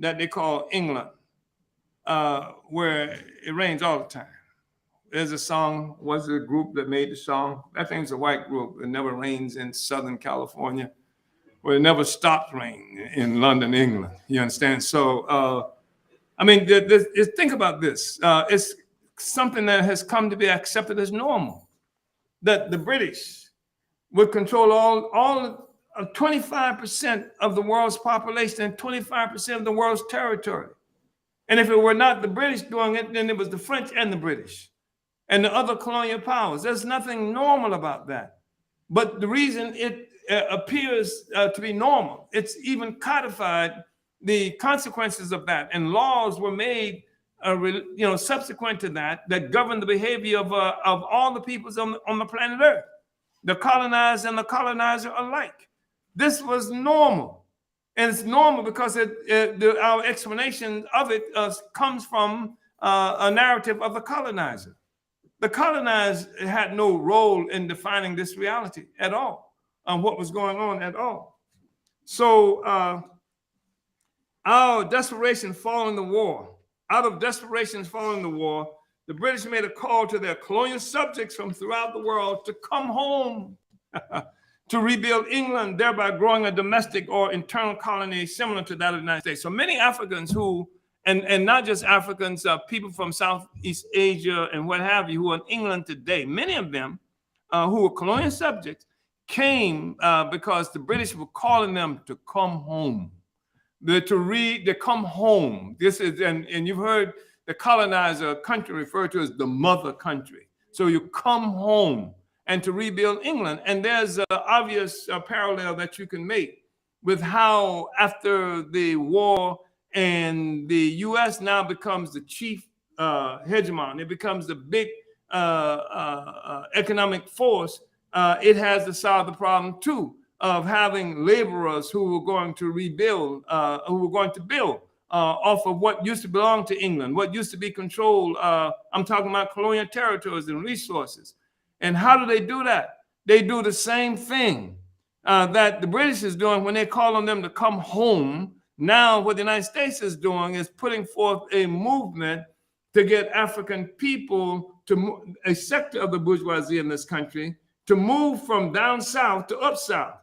Speaker 1: that they call England, where it rains all the time. There's a song, was it a group that made the song? I think it's a white group. It never rains in Southern California. Well, it never stops raining in London, England. You understand? So, I mean, think about this. It's something that has come to be accepted as normal, that the British would control all 25% of the world's population and 25% of the world's territory. And if it were not the British doing it, then it was the French and the British and the other colonial powers. There's nothing normal about that. But the reason it appears to be normal, it's even codified the consequences of that, and laws were made subsequent to that govern the behavior of all the peoples on the planet Earth, the colonized and the colonizer alike. This was normal. And it's normal because our explanation of it comes from a narrative of the colonizer. The colonized had no role in defining this reality at all, what was going on at all. So our desperation following the war, out of desperation following the war, the British made a call to their colonial subjects from throughout the world to come home to rebuild England, thereby growing a domestic or internal colony similar to that of the United States. So many Africans who, and not just Africans, people from Southeast Asia and what have you, who are in England today, many of them who were colonial subjects came because the British were calling them to come home. To come home. This is, and you've heard the colonizer country referred to as the mother country. So you come home and to rebuild England. And there's an obvious parallel that you can make with how after the war and the US now becomes the chief hegemon, it becomes the big economic force, it has to solve the problem too of having laborers who were going to rebuild, who were going to build off of what used to belong to England, what used to be controlled. I'm talking about colonial territories and resources. And how do they do that? They do the same thing that the British is doing when they call on them to come home. Now what the United States is doing is putting forth a movement to get African people, to a sector of the bourgeoisie in this country, to move from down south to up south,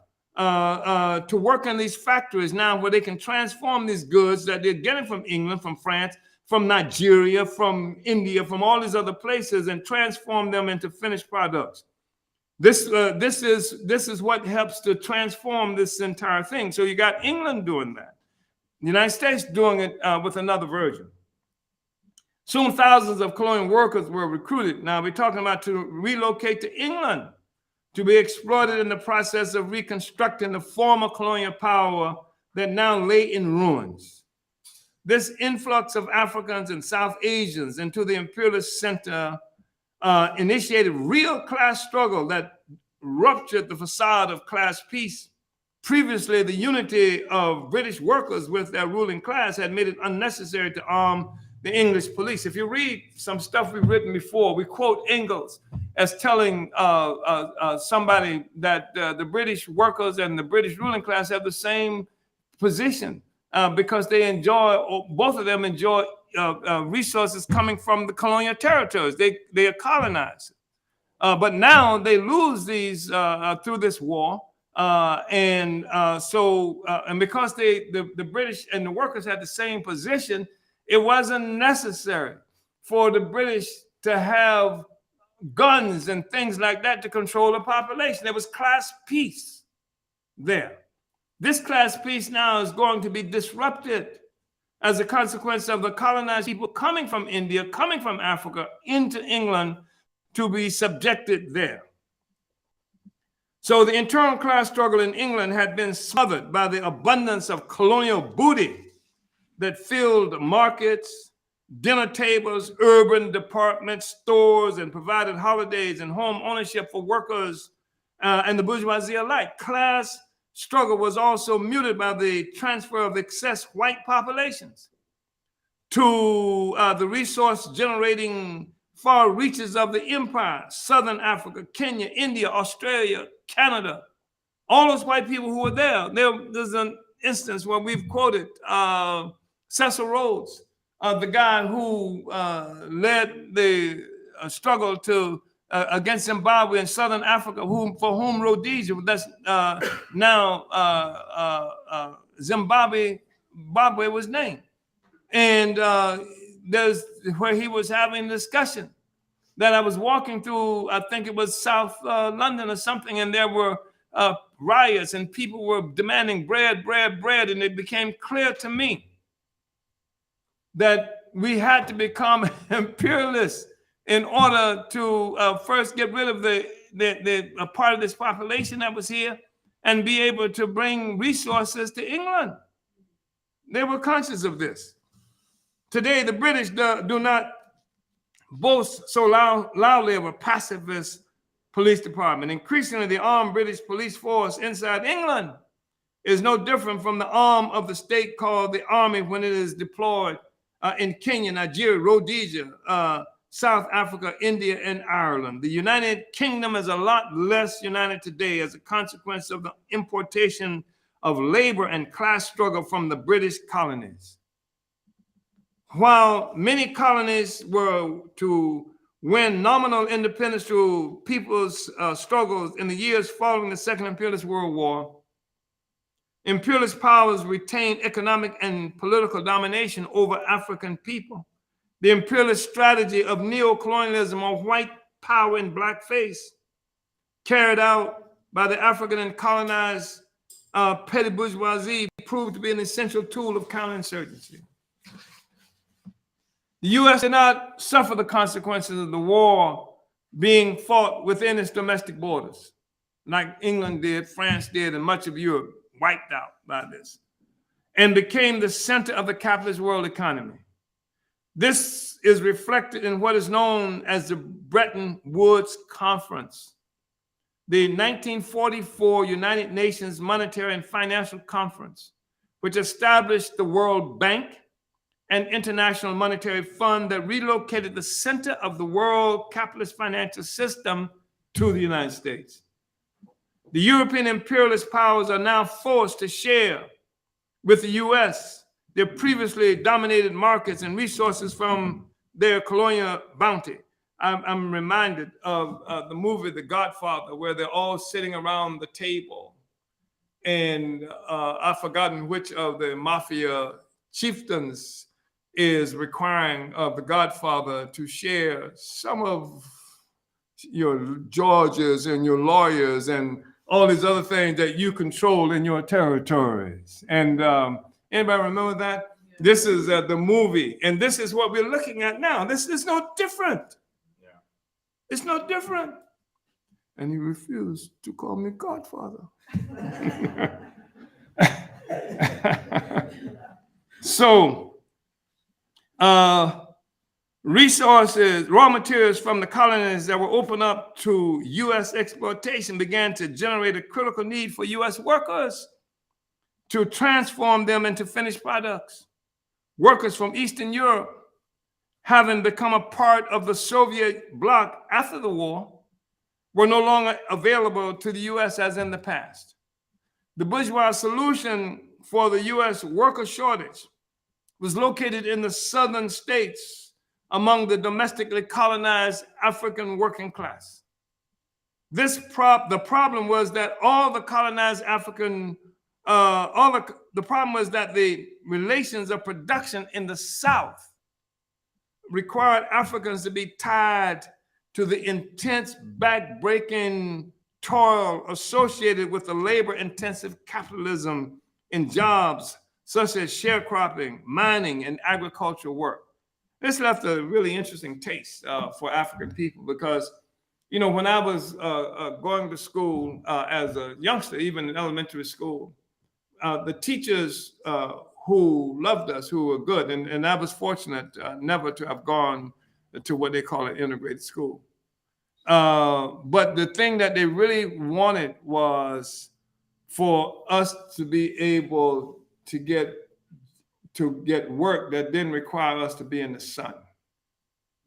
Speaker 1: to work in these factories now where they can transform these goods that they're getting from England, from France, from Nigeria, from India, from all these other places, and transform them into finished products. This is what helps to transform this entire thing. So you got England doing that, the United States doing it with another version. Soon thousands of colonial workers were recruited. Now we're talking about to relocate to England, to be exploited in the process of reconstructing the former colonial power that now lay in ruins. This influx of Africans and South Asians into the imperialist center initiated real class struggle that ruptured the facade of class peace. Previously, the unity of British workers with their ruling class had made it unnecessary to arm the English police. If you read some stuff we've written before, we quote Engels as telling somebody that the British workers and the British ruling class have the same position because they enjoy, both of them enjoy resources coming from the colonial territories. They are colonized. But now they lose these through this war. And because the British and the workers had the same position, it wasn't necessary for the British to have guns and things like that to control the population. There was class peace there. This class peace now is going to be disrupted as a consequence of the colonized people coming from India, coming from Africa into England to be subjected there. So the internal class struggle in England had been smothered by the abundance of colonial booty that filled markets, dinner tables, urban departments, stores, and provided holidays and home ownership for workers and the bourgeoisie alike. Class struggle was also muted by the transfer of excess white populations to the resource-generating far reaches of the empire, Southern Africa, Kenya, India, Australia, Canada. All those white people who were there. There's an instance where we've quoted Cecil Rhodes, the guy who led the struggle against Zimbabwe and Southern Africa, for whom Rhodesia, that's now Zimbabwe was named. And there's where he was having a discussion that I was walking through, I think it was South London or something, and there were riots and people were demanding bread, and it became clear to me that we had to become imperialists in order to first get rid of the part of this population that was here and be able to bring resources to England. They were conscious of this. Today, the British do not boast so loudly of a pacifist police department. Increasingly, the armed British police force inside England is no different from the arm of the state called the army when it is deployed in Kenya, Nigeria, Rhodesia, South Africa, India, and Ireland. The United Kingdom is a lot less united today as a consequence of the importation of labor and class struggle from the British colonies. While many colonies were to win nominal independence through people's struggles in the years following the Second Imperialist World War, imperialist powers retained economic and political domination over African people. The imperialist strategy of neo-colonialism, or white power in blackface, carried out by the African and colonized petty bourgeoisie, proved to be an essential tool of counterinsurgency. The U.S. did not suffer the consequences of the war being fought within its domestic borders, like England did, France did, and much of Europe, wiped out by this, and became the center of the capitalist world economy. This is reflected in what is known as the Bretton Woods Conference, the 1944 United Nations Monetary and Financial Conference, which established the World Bank, an international monetary fund that relocated the center of the world capitalist financial system to the United States. The European imperialist powers are now forced to share with the US their previously dominated markets and resources from their colonial bounty. I'm reminded of the movie The Godfather, where they're all sitting around the table, and I've forgotten which of the mafia chieftains is requiring of the Godfather to share some of your Georges and your lawyers and all these other things that you control in your territories. And anybody remember that? Yeah. This is the movie, and this is what we're looking at now. This is no different. Yeah. It's no different. And he refused to call me Godfather. So, resources, raw materials from the colonies that were opened up to U.S. exploitation began to generate a critical need for U.S. workers to transform them into finished products. Workers from Eastern Europe, having become a part of the Soviet bloc after the war, were no longer available to the U.S. as in the past. The bourgeois solution for the U.S. worker shortage was located in the southern states among the domestically colonized African working class. The problem was that all the colonized African, the problem was that the relations of production in the South required Africans to be tied to the intense back-breaking toil associated with the labor-intensive capitalism in jobs such as sharecropping, mining, and agricultural work. This left a really interesting taste for African people, because You know, when I was going to school as a youngster, even in elementary school, the teachers who loved us, who were good, and I was fortunate never to have gone to what they call an integrated school. But the thing that they really wanted was for us to be able to get work that didn't require us to be in the sun,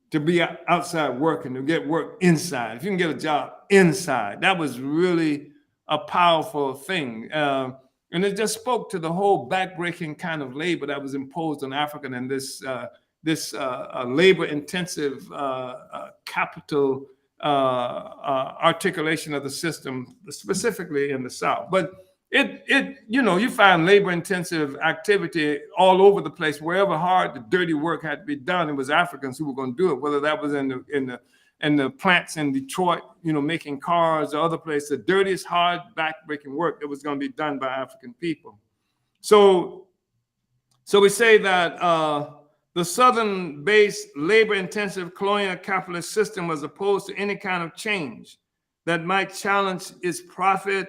Speaker 1: to be outside working, to get work inside. If you can get a job inside, that was really a powerful thing. And it just spoke to the whole backbreaking kind of labor that was imposed on African and this labor-intensive capital articulation of the system, specifically in the South. But you find labor-intensive activity all over the place. Wherever hard, the dirty work had to be done, it was Africans who were going to do it. Whether that was in the plants in Detroit, making cars, or other places, the dirtiest, hard, back-breaking work that was going to be done by African people. So we say that the Southern-based, labor-intensive colonial capitalist system was opposed to any kind of change that might challenge its profit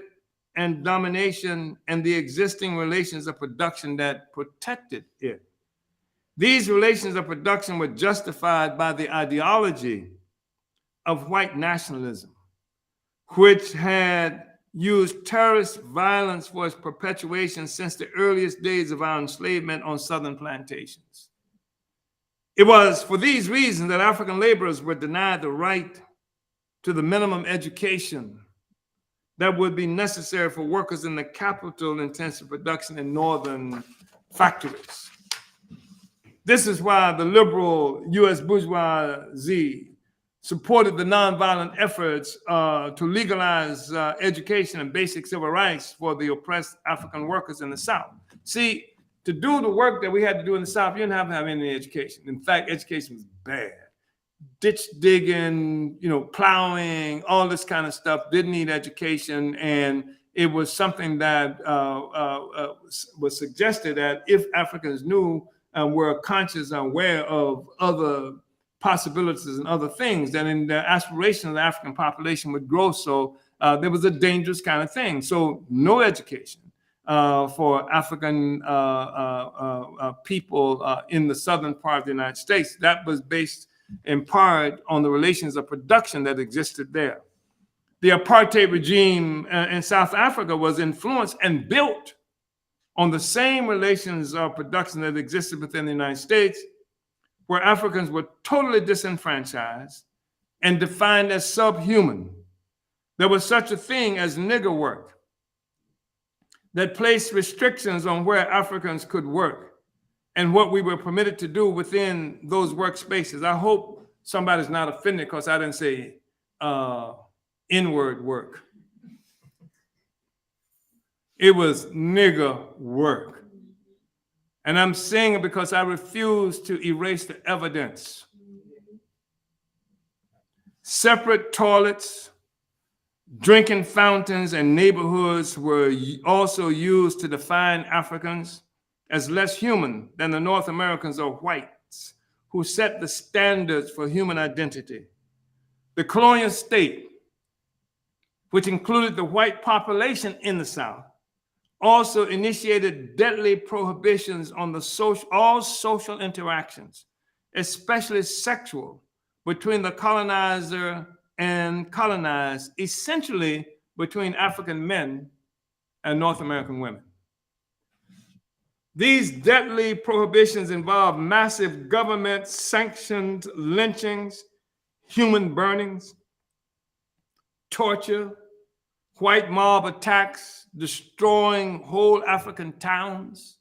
Speaker 1: and domination and the existing relations of production that protected it. These relations of production were justified by the ideology of white nationalism, which had used terrorist violence for its perpetuation since the earliest days of our enslavement on Southern plantations. It was for these reasons that African laborers were denied the right to the minimum education that would be necessary for workers in the capital-intensive production in northern factories. This is why the liberal U.S. bourgeoisie supported the nonviolent efforts to legalize education and basic civil rights for the oppressed African workers in the South. See, to do the work that we had to do in the South, you didn't have to have any education. In fact, education was bad. Ditch digging, plowing, all this kind of stuff didn't need education. And it was something that was suggested that if Africans knew and were conscious and aware of other possibilities and other things, then in the aspiration of the African population would grow. So there was a dangerous kind of thing. So no education for African people in the southern part of the United States. That was based in part on the relations of production that existed there. The apartheid regime in South Africa was influenced and built on the same relations of production that existed within the United States, where Africans were totally disenfranchised and defined as subhuman. There was such a thing as nigger work that placed restrictions on where Africans could work and what we were permitted to do within those workspaces. I hope somebody's not offended because I didn't say N-word work. It was nigger work. And I'm saying it because I refuse to erase the evidence. Separate toilets, drinking fountains, and neighborhoods were also used to define Africans as less human than the North Americans or whites who set the standards for human identity. The colonial state, which included the white population in the South, also initiated deadly prohibitions on all social interactions, especially sexual, between the colonizer and colonized, essentially between African men and North American women. These deadly prohibitions involve massive government-sanctioned lynchings, human burnings, torture, white mob attacks, destroying whole African towns,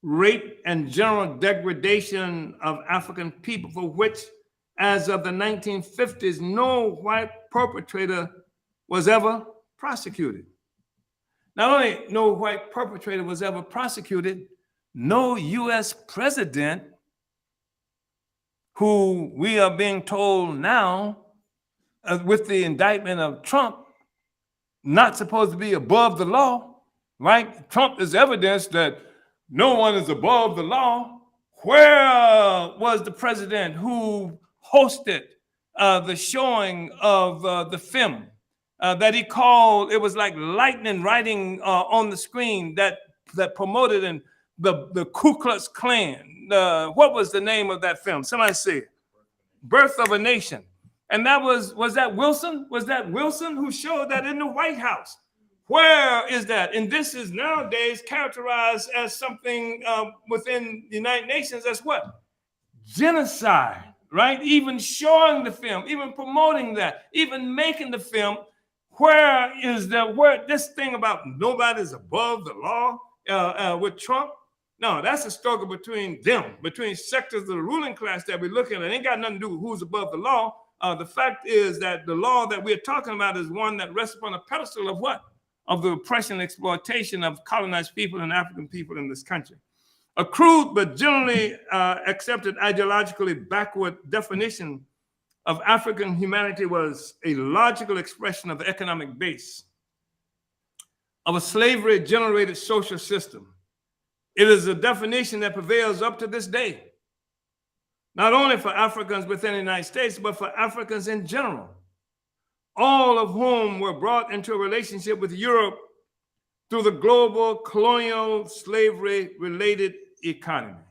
Speaker 1: rape and general degradation of African people, for which, as of the 1950s, no white perpetrator was ever prosecuted. Not only no white perpetrator was ever prosecuted, no U.S. president, who we are being told now, with the indictment of Trump, not supposed to be above the law, right? Trump is evidence that no one is above the law. Where was the president who hosted the showing of the film that he called, it was like lightning writing on the screen that promoted in the Ku Klux Klan. What was the name of that film? Somebody say it. Birth of a Nation. And that was that Wilson? Was that Wilson who showed that in the White House? Where is that? And this is nowadays characterized as something within the United Nations as what? Genocide, right? Even showing the film, even promoting that, even making the film. Where this thing about nobody's above the law with Trump? No, that's a struggle between sectors of the ruling class that we're looking at. It ain't got nothing to do with who's above the law. The fact is that the law that we're talking about is one that rests upon a pedestal of what? Of the oppression and exploitation of colonized people and African people in this country. A crude but generally accepted ideologically backward definition of African humanity was a logical expression of the economic base of a slavery-generated social system. It is a definition that prevails up to this day, not only for Africans within the United States, but for Africans in general, all of whom were brought into a relationship with Europe through the global colonial slavery-related economy.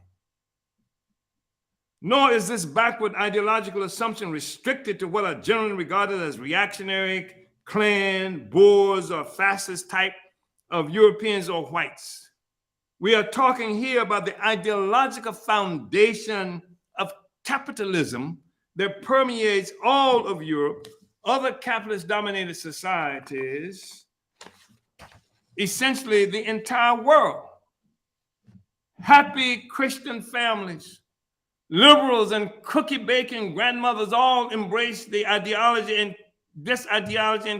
Speaker 1: Nor is this backward ideological assumption restricted to what are generally regarded as reactionary, Klan, Boers, or fascist type of Europeans or whites. We are talking here about the ideological foundation of capitalism that permeates all of Europe, other capitalist-dominated societies, essentially the entire world. Happy Christian families, liberals and cookie-baking grandmothers all embraced the ideology and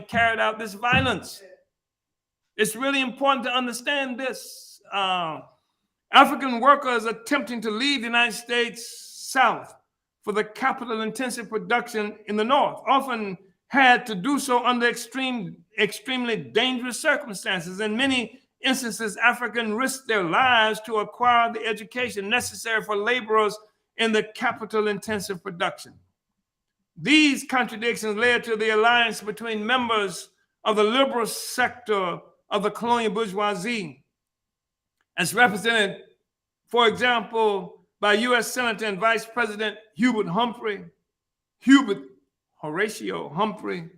Speaker 1: carried out this violence. It's really important to understand this. African workers attempting to leave the United States south for the capital-intensive production in the north often had to do so under extremely dangerous circumstances. In many instances, Africans risked their lives to acquire the education necessary for laborers in the capital-intensive production. These contradictions led to the alliance between members of the liberal sector of the colonial bourgeoisie, as represented, for example, by U.S. Senator and Vice President Hubert Horatio Humphrey,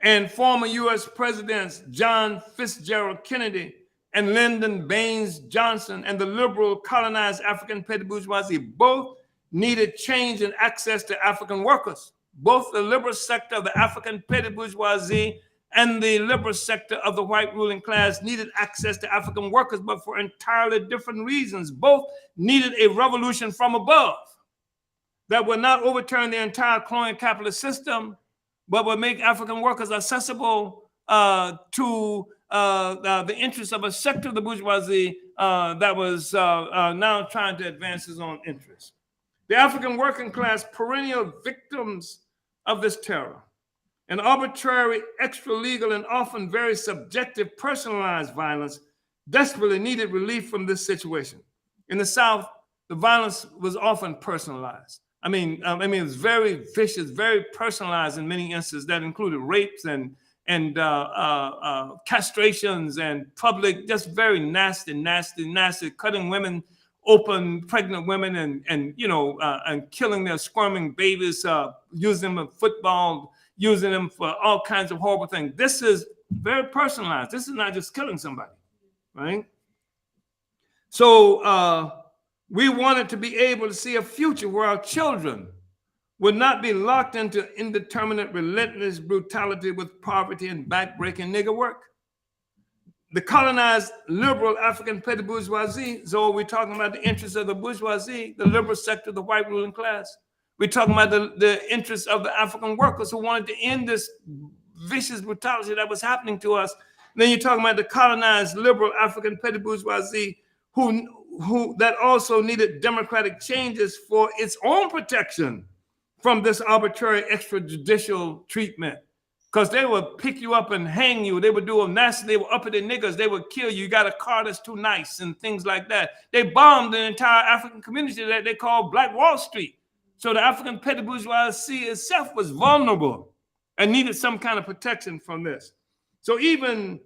Speaker 1: and former U.S. Presidents John Fitzgerald Kennedy and Lyndon Baines Johnson, and the liberal colonized African petty bourgeoisie. Both needed change in access to African workers. Both the liberal sector of the African petty bourgeoisie and the liberal sector of the white ruling class needed access to African workers, but for entirely different reasons. Both needed a revolution from above that would not overturn the entire colonial capitalist system, but would make African workers accessible to the interests of a sector of the bourgeoisie that was now trying to advance its own interests. The African working class, perennial victims of this terror, an arbitrary, extra-legal, and often very subjective, personalized violence, desperately needed relief from this situation. In the South, the violence was often personalized. I mean, it was very vicious, very personalized in many instances that included rapes and castrations and public, just very nasty, cutting women open, pregnant women, and killing their squirming babies, using them in football, using them for all kinds of horrible things. This is very personalized. This is not just killing somebody, right? So we wanted to be able to see a future where our children would not be locked into indeterminate, relentless brutality with poverty and backbreaking nigger work. The colonized liberal African petty bourgeoisie, so we're talking about the interests of the bourgeoisie, the liberal sector of the white ruling class. We're talking about the interests of the African workers who wanted to end this vicious brutality that was happening to us. And then you're talking about the colonized liberal African petty bourgeoisie who that also needed democratic changes for its own protection from this arbitrary extrajudicial treatment. Because they would pick you up and hang you. They would do a nasty, they were uppity niggas. They would kill you. You got a car that's too nice and things like that. They bombed an entire African community that they called Black Wall Street. So the African petty bourgeoisie itself was vulnerable and needed some kind of protection from this. So even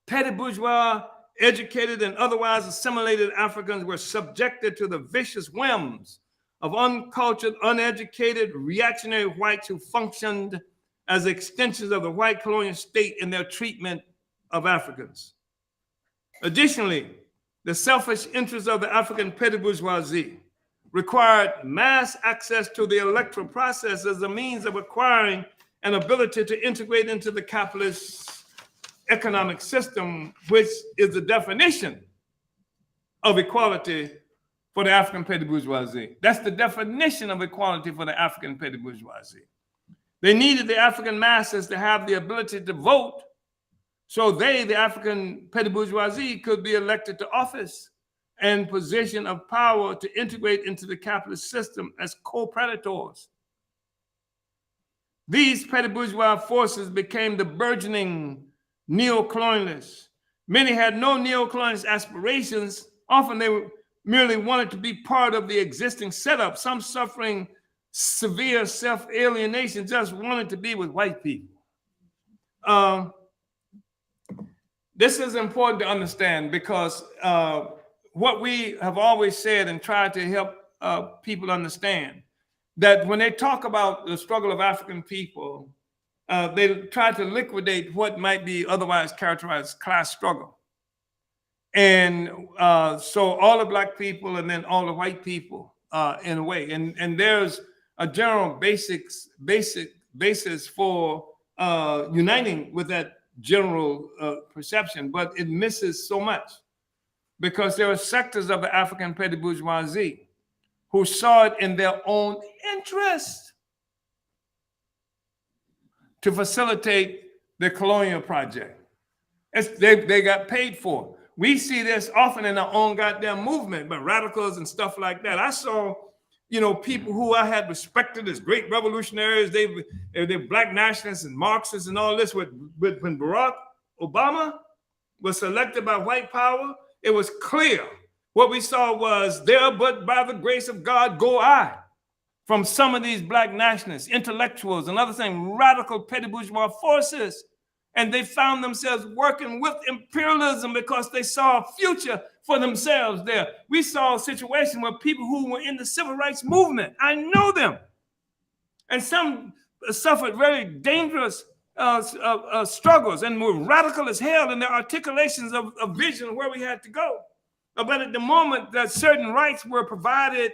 Speaker 1: petty bourgeois, educated and otherwise assimilated Africans were subjected to the vicious whims of uncultured, uneducated, reactionary whites who functioned as extensions of the white colonial state in their treatment of Africans. Additionally, the selfish interests of the African petty bourgeoisie required mass access to the electoral process as a means of acquiring an ability to integrate into the capitalist economic system, which is the definition of equality for the African petty bourgeoisie. That's the definition of equality for the African petty bourgeoisie. They needed the African masses to have the ability to vote so they, the African petty bourgeoisie, could be elected to office and position of power to integrate into the capitalist system as co-predators. These petty bourgeois forces became the burgeoning neo-colonialists. Many had no neo-colonialist aspirations. Often they merely wanted to be part of the existing setup. Some suffering severe self-alienation just wanted to be with white people. This is important to understand because what we have always said and tried to help people understand, that when they talk about the struggle of African people, they try to liquidate what might be otherwise characterized as class struggle. And so all the Black people and then all the white people in a way. And there's a general basic basis for uniting with that general perception, but it misses so much because there are sectors of the African petty bourgeoisie who saw it in their own interest to facilitate the colonial project. They got paid for. We see this often in our own goddamn movement, but radicals and stuff like that. I saw, people who I had respected as great revolutionaries. They're Black nationalists and Marxists and all this. When Barack Obama was elected by white power, it was clear. What we saw was, there but by the grace of God go I, from some of these Black nationalists, intellectuals, and other things, radical petty bourgeois forces. And they found themselves working with imperialism because they saw a future for themselves there. We saw a situation where people who were in the civil rights movement, I know them, and some suffered very dangerous struggles and were radical as hell in their articulations of vision where we had to go. But at the moment that certain rights were provided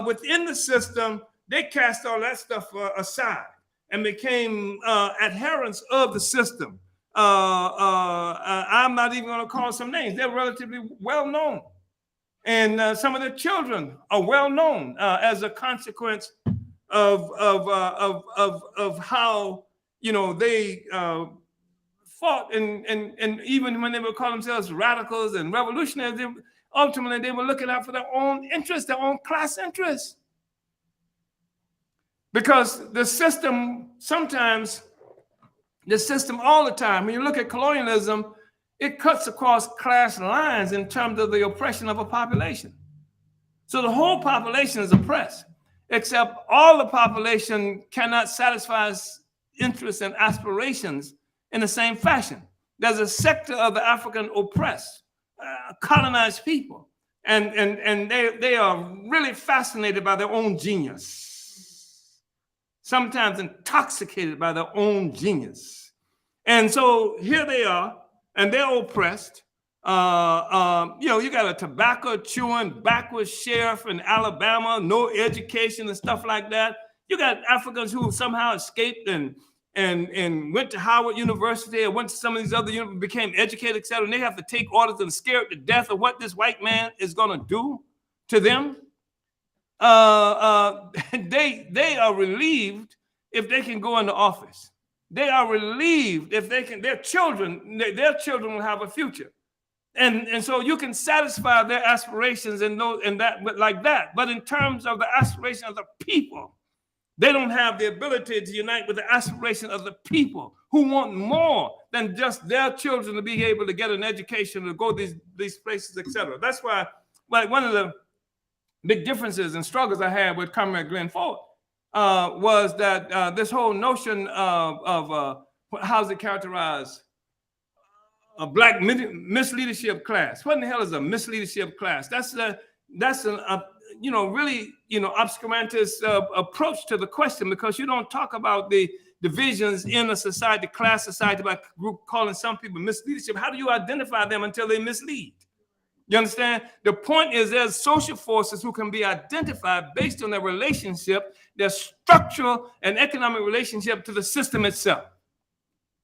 Speaker 1: within the system, they cast all that stuff aside and became adherents of the system. I'm not even going to call some names. They're relatively well known. And some of their children are well known as a consequence of how, they fought. And even when they would call themselves radicals and revolutionaries, ultimately they were looking out for their own interests, their own class interests. Because the system, sometimes, the system all the time, when you look at colonialism, it cuts across class lines in terms of the oppression of a population. So the whole population is oppressed, except all the population cannot satisfy its interests and aspirations in the same fashion. There's a sector of the African oppressed, colonized people, and they are really fascinated by their own genius. Sometimes intoxicated by their own genius. And so here they are, and they're oppressed. You got a tobacco chewing backwards sheriff in Alabama, no education and stuff like that. You got Africans who somehow escaped and went to Howard University or went to some of these other universities, became educated, et cetera, and they have to take orders and scared to death of what this white man is going to do to them. They are relieved if they can go into office. They are relieved if they can, their children will have a future. And so you can satisfy their aspirations and that like that. But in terms of the aspiration of the people, they don't have the ability to unite with the aspiration of the people who want more than just their children to be able to get an education, to go these places, et cetera. That's why, like, one of the big differences and struggles I had with Comrade Glenn Ford was that this whole notion of how's it characterized? A black misleadership class. What in the hell is a misleadership class? That's an really obscurantist approach to the question, because you don't talk about the divisions in a society, class society, by group calling some people misleadership. How do you identify them until they mislead? You understand? The point is there's social forces who can be identified based on their relationship, their structural and economic relationship to the system itself.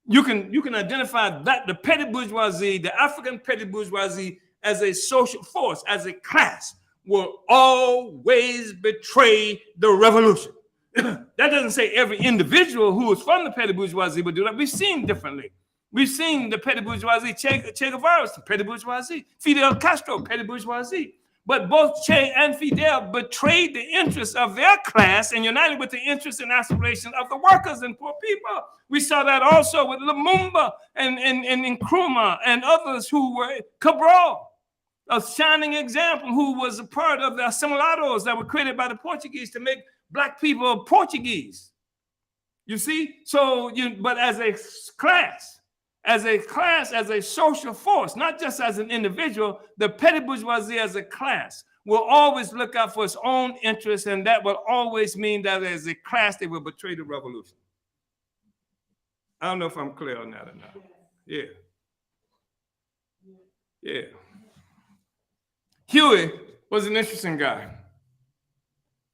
Speaker 1: You can identify that the petty bourgeoisie, the African petty bourgeoisie, as a social force, as a class, will always betray the revolution. That doesn't say every individual who is from the petty bourgeoisie would do that. We've seen differently. We've seen the petty bourgeoisie, Che Guevara, petty bourgeoisie, Fidel Castro, petty bourgeoisie. But both Che and Fidel betrayed the interests of their class and united with the interests and aspirations of the workers and poor people. We saw that also with Lumumba and Nkrumah and others who were Cabral, a shining example, who was a part of the assimilados that were created by the Portuguese to make black people Portuguese. You see? So, but as a class, as a social force, not just as an individual, the petty bourgeoisie as a class will always look out for its own interests, and that will always mean that as a class, they will betray the revolution. I don't know if I'm clear on that or not. Yeah. Yeah. Huey was an interesting guy.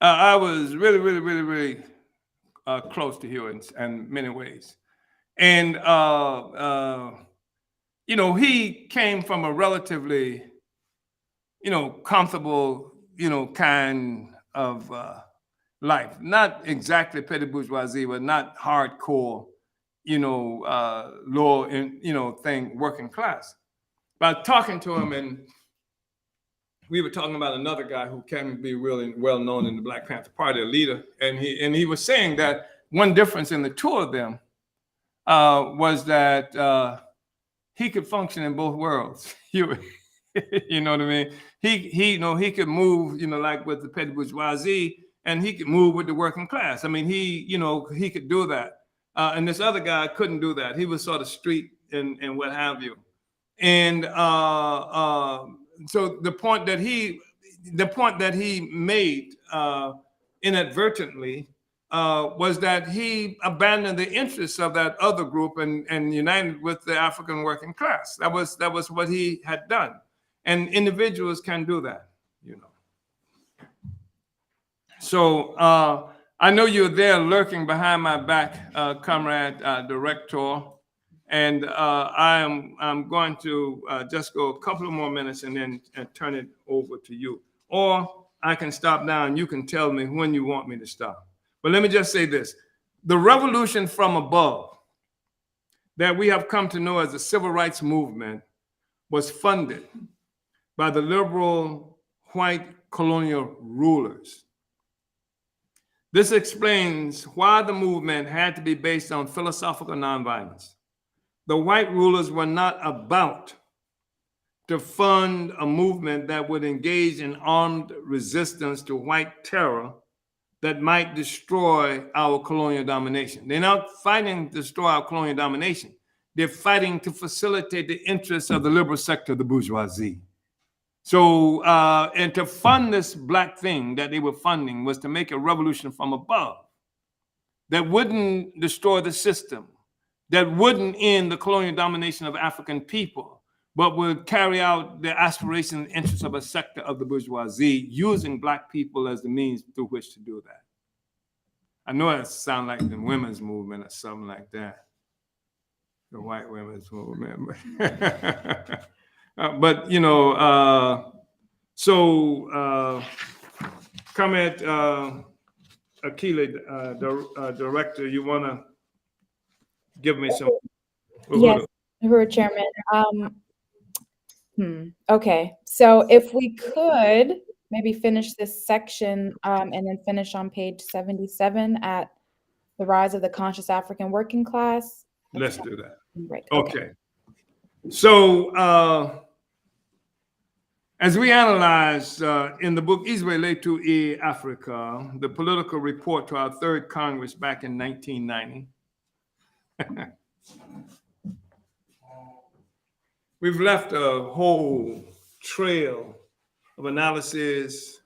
Speaker 1: I was really close to Huey in many ways. And, he came from a relatively, comfortable, kind of life. Not exactly petty bourgeoisie, but not hardcore, low, working class. But talking to him, and we were talking about another guy who can be really well known in the Black Panther Party, a leader, and he was saying that one difference in the two of them was that he could function in both worlds. You know what I mean? He could move, like with the petty bourgeoisie, and he could move with the working class. I mean, he could do that. And this other guy couldn't do that. He was sort of street and what have you. And so the point that he made inadvertently was that he abandoned the interests of that other group and united with the African working class. That was what he had done. And individuals can do that, So I know you're there lurking behind my back, Comrade Director, and I'm going to just go a couple of more minutes and then turn it over to you. Or I can stop now and you can tell me when you want me to stop. But let me just say this. The revolution from above that we have come to know as the civil rights movement was funded by the liberal white colonial rulers. This explains why the movement had to be based on philosophical nonviolence. The white rulers were not about to fund a movement that would engage in armed resistance to white terror that might destroy our colonial domination. They're not fighting to destroy our colonial domination. They're fighting to facilitate the interests of the liberal sector of the bourgeoisie. So, and to fund this black thing that they were funding was to make a revolution from above that wouldn't destroy the system, that wouldn't end the colonial domination of African people, but would carry out the aspirations and interests of a sector of the bourgeoisie, using black people as the means through which to do that. I know it sounds like the women's movement or something like that, the white women's movement. But Comrade Akile, Director, you want to give me some?
Speaker 2: Yes, Uhuru Chairman. Okay, so if we could maybe finish this section and then finish on page 77 at the rise of the conscious African working class.
Speaker 1: Let's do that.
Speaker 2: Right.
Speaker 1: Okay. So, As we analyze in the book Israel to Africa, the political report to our third Congress back in 1990, we've left a whole trail of analysis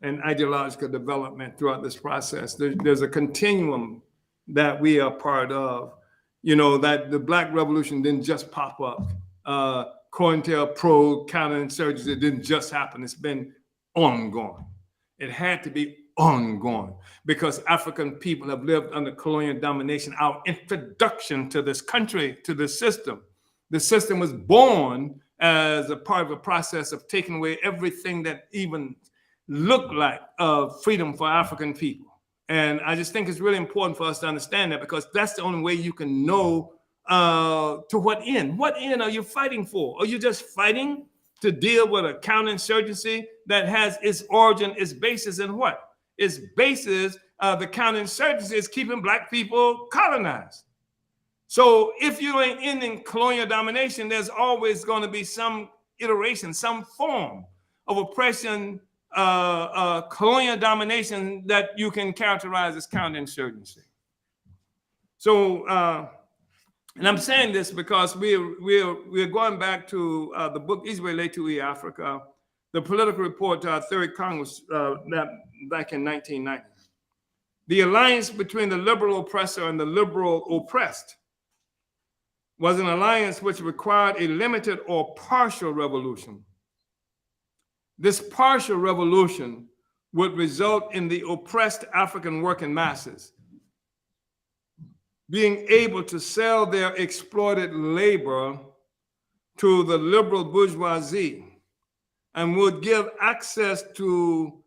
Speaker 1: and ideological development throughout this process. There's a continuum that we are part of. You know, that the Black Revolution didn't just pop up. COINTELPRO, counterinsurgency, it didn't just happen. It's been ongoing. It had to be ongoing because African people have lived under colonial domination. Our introduction to this country, to the system was born as a part of a process of taking away everything that even looked like freedom for African people. And I just think it's really important for us to understand that, because that's the only way you can know to what end. What end are you fighting for? Are you just fighting to deal with a counterinsurgency that has its origin, its basis in what? Its basis, the counterinsurgency is keeping Black people colonized. So if you ain't ending colonial domination, there's always going to be some iteration, some form of oppression, colonial domination that you can characterize as counterinsurgency. So, and I'm saying this because we're going back to the book Israel to Africa, the political report to our third Congress back in 1990. The alliance between the liberal oppressor and the liberal oppressed was an alliance which required a limited or partial revolution. This partial revolution would result in the oppressed African working masses being able to sell their exploited labor to the liberal bourgeoisie and would give access to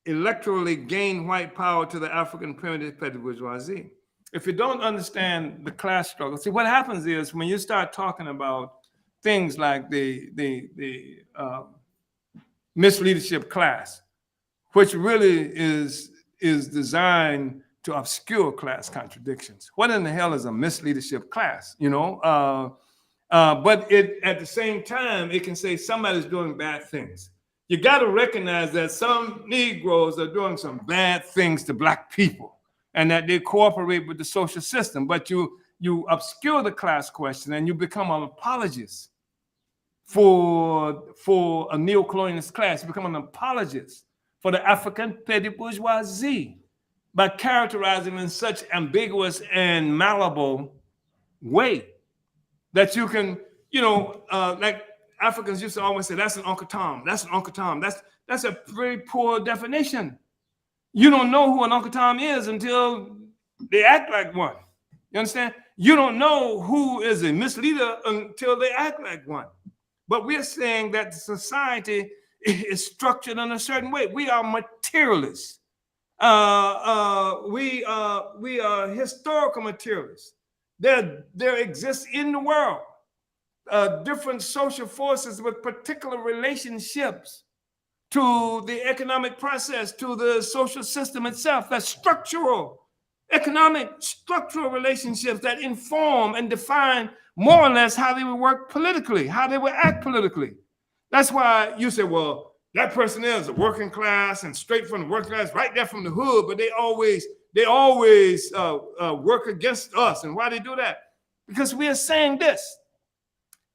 Speaker 1: electorally gained white power to the African primitive petty bourgeoisie. If you don't understand the class struggle, see what happens is when you start talking about things like the misleadership class, which really is designed to obscure class contradictions. What in the hell is a misleadership class? You know, but at the same time, it can say somebody's doing bad things. You got to recognize that some Negroes are doing some bad things to Black people, and that they cooperate with the social system. But you obscure the class question, and you become an apologist for a neocolonialist class. You become an apologist for the African petty bourgeoisie by characterizing them in such ambiguous and malleable way that you can, you know, like Africans used to always say, that's an Uncle Tom, that's an Uncle Tom. That's a very poor definition. You don't know who an Uncle Tom is until they act like one. You understand? You don't know who is a misleader until they act like one. But we're saying that society is structured in a certain way. We are materialists. We are historical materialists. There exists in the world different social forces with particular relationships to the economic process, to the social system itself. That's structural, economic structural relationships that inform and define more or less how they would work politically, how they would act politically. That's why you say, well, that person is a working class and straight from the working class, right there from the hood, but they always work against us. And why they do that? Because we are saying this.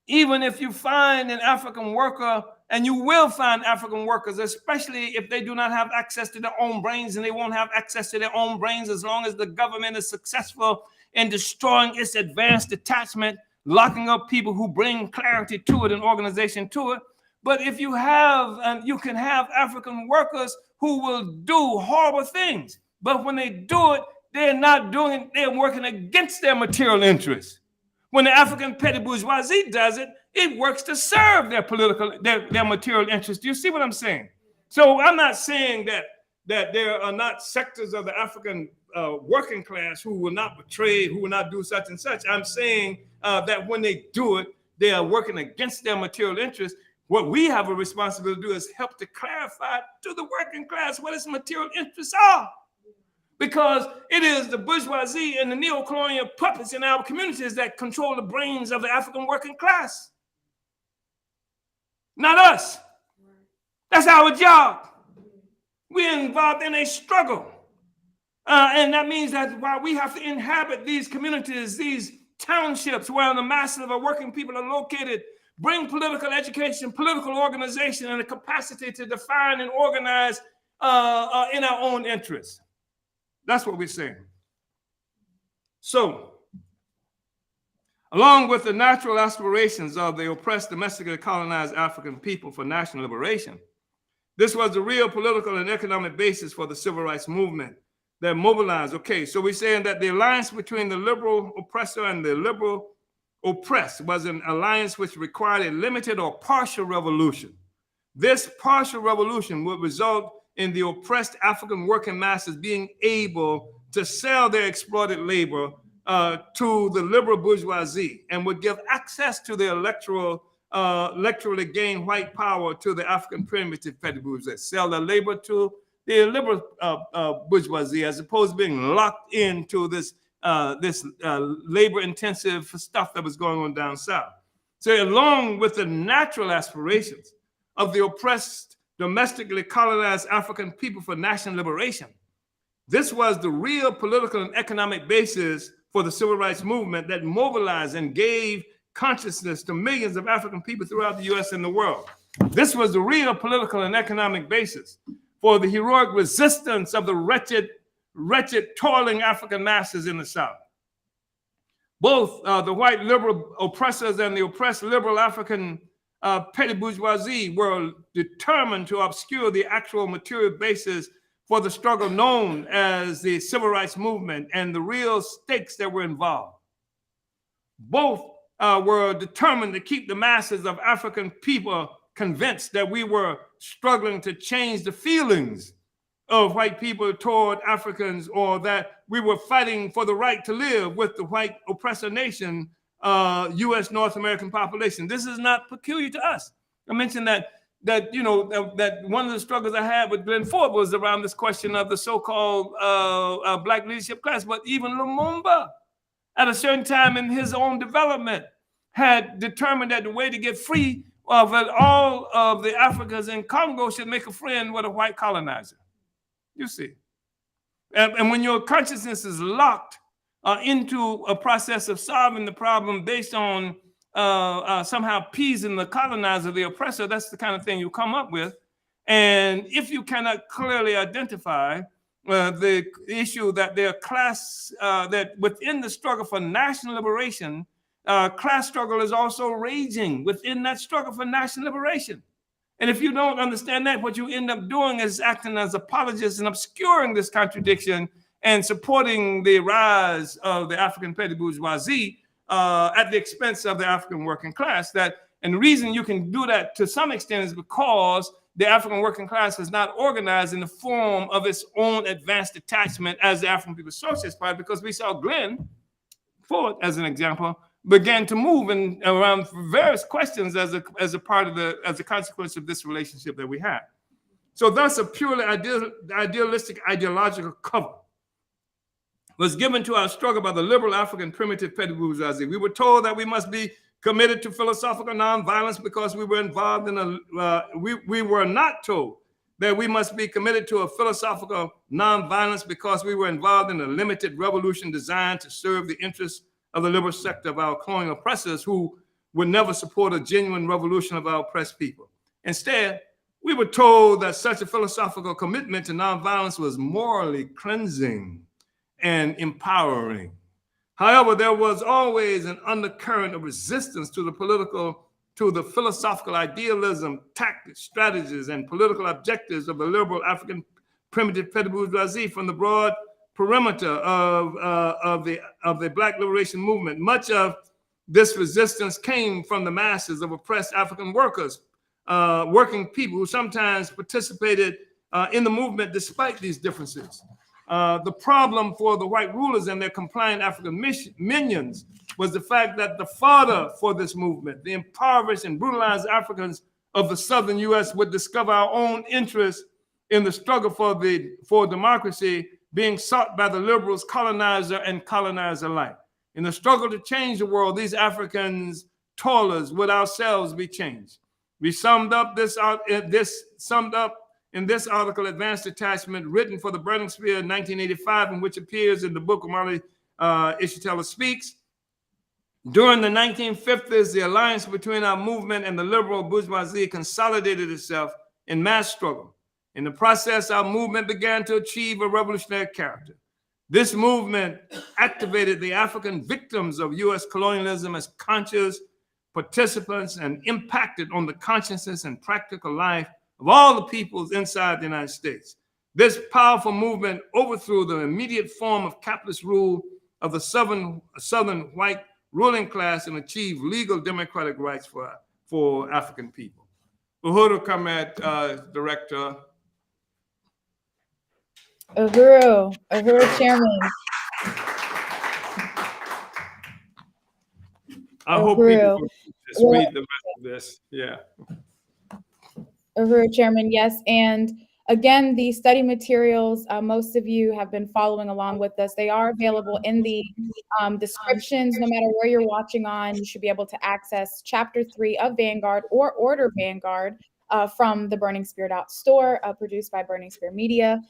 Speaker 1: Even if you find an African worker, and you will find African workers, especially if they do not have access to their own brains, and they won't have access to their own brains as long as the government is successful in destroying its advanced detachment, locking up people who bring clarity to it and organization to it. But if you have, and you can have African workers who will do horrible things, but when they do it, they're not doing it, they're working against their material interests. When the African petty bourgeoisie does it, it works to serve their their material interests. Do you see what I'm saying? So I'm not saying that there are not sectors of the African working class who will not betray, who will not do such and such. I'm saying that when they do it, they are working against their material interests. What we have a responsibility to do is help to clarify to the working class what its material interests are. Because it is the bourgeoisie and the neo-colonial puppets in our communities that control the brains of the African working class. Not us. That's our job. We're involved in a struggle. And that means that while we have to inhabit these communities, these townships where the masses of our working people are located, bring political education, political organization, and the capacity to define and organize in our own interests. That's what we're saying. So, along with the natural aspirations of the oppressed, domestically colonized African people for national liberation, this was the real political and economic basis for the civil rights movement that mobilized. Okay, so we're saying that the alliance between the liberal oppressor and the liberal oppressed was an alliance which required a limited or partial revolution. This partial revolution would result in the oppressed African working masses being able to sell their exploited labor to the liberal bourgeoisie, and would give access to the electorally gained white power to the African primitive petty bourgeoisie, sell their labor to the liberal bourgeoisie, as opposed to being locked into this labor-intensive stuff that was going on down south. So along with the natural aspirations of the oppressed, domestically colonized African people for national liberation, this was the real political and economic basis for the civil rights movement that mobilized and gave consciousness to millions of African people throughout the US and the world. This was the real political and economic basis for the heroic resistance of the wretched, toiling African masses in the South. Both the white liberal oppressors and the oppressed liberal African petty bourgeoisie were determined to obscure the actual material basis for the struggle known as the civil rights movement and the real stakes that were involved. Both were determined to keep the masses of African people convinced that we were struggling to change the feelings of white people toward Africans, or that we were fighting for the right to live with the white oppressor nation, U.S. North American population. This is not peculiar to us. I mentioned that one of the struggles I had with Glenn Ford was around this question of the so-called Black leadership class. But even Lumumba, at a certain time in his own development, had determined that the way to get free of all of the Africans in Congo should make a friend with a white colonizer. You see. And when your consciousness is locked into a process of solving the problem based on somehow appeasing the colonizer, the oppressor, that's the kind of thing you come up with. And if you cannot clearly identify the issue that their class, that within the struggle for national liberation, class struggle is also raging within that struggle for national liberation. And if you don't understand that, what you end up doing is acting as apologists and obscuring this contradiction and supporting the rise of the African petty bourgeoisie at the expense of the African working class. And the reason you can do that to some extent is because the African working class is not organized in the form of its own advanced detachment as the African People's Socialist Party, because we saw Glenn Ford, as an example, began to move around various questions as a consequence of this relationship that we have. So thus a purely idealistic ideological cover was given to our struggle by the liberal African primitive petty bourgeoisie. We were told that we must be committed to philosophical nonviolence because we were involved in we were not told that we must be committed to a philosophical nonviolence because we were involved in a limited revolution designed to serve the interests of the liberal sector of our colonial oppressors who would never support a genuine revolution of our oppressed people. Instead, we were told that such a philosophical commitment to nonviolence was morally cleansing and empowering. However, there was always an undercurrent of resistance to the philosophical idealism, tactics, strategies, and political objectives of the liberal African primitive petty bourgeoisie from the broad perimeter of the Black liberation movement. Much of this resistance came from the masses of oppressed African workers, working people who sometimes participated in the movement despite these differences. The problem for the white rulers and their compliant African minions was the fact that the fodder for this movement, the impoverished and brutalized Africans of the southern U.S., would discover our own interest in the struggle for democracy being sought by the liberals, colonizer and colonized alike. In the struggle to change the world, these Africans, toilers, would ourselves be changed. We summed up summed up in this article, Advanced Detachment, written for the Burning Spear in 1985, and which appears in the book Omali Yeshitela Speaks. During the 1950s, the alliance between our movement and the liberal bourgeoisie consolidated itself in mass struggle. In the process, our movement began to achieve a revolutionary character. This movement activated the African victims of U.S. colonialism as conscious participants and impacted on the consciousness and practical life of all the peoples inside the United States. This powerful movement overthrew the immediate form of capitalist rule of the southern white ruling class and achieved legal democratic rights for African people. Uhuru, Comrade Director.
Speaker 2: Uhuru, Chairman.
Speaker 1: I hope people will just read the rest of this. Yeah.
Speaker 2: Uhuru, Chairman, yes. And again, the study materials, most of you have been following along with us. They are available in the descriptions. No matter where you're watching on, you should be able to access Chapter 3 of Vanguard or order Vanguard from the Burning Spear store, produced by Burning Spear Media.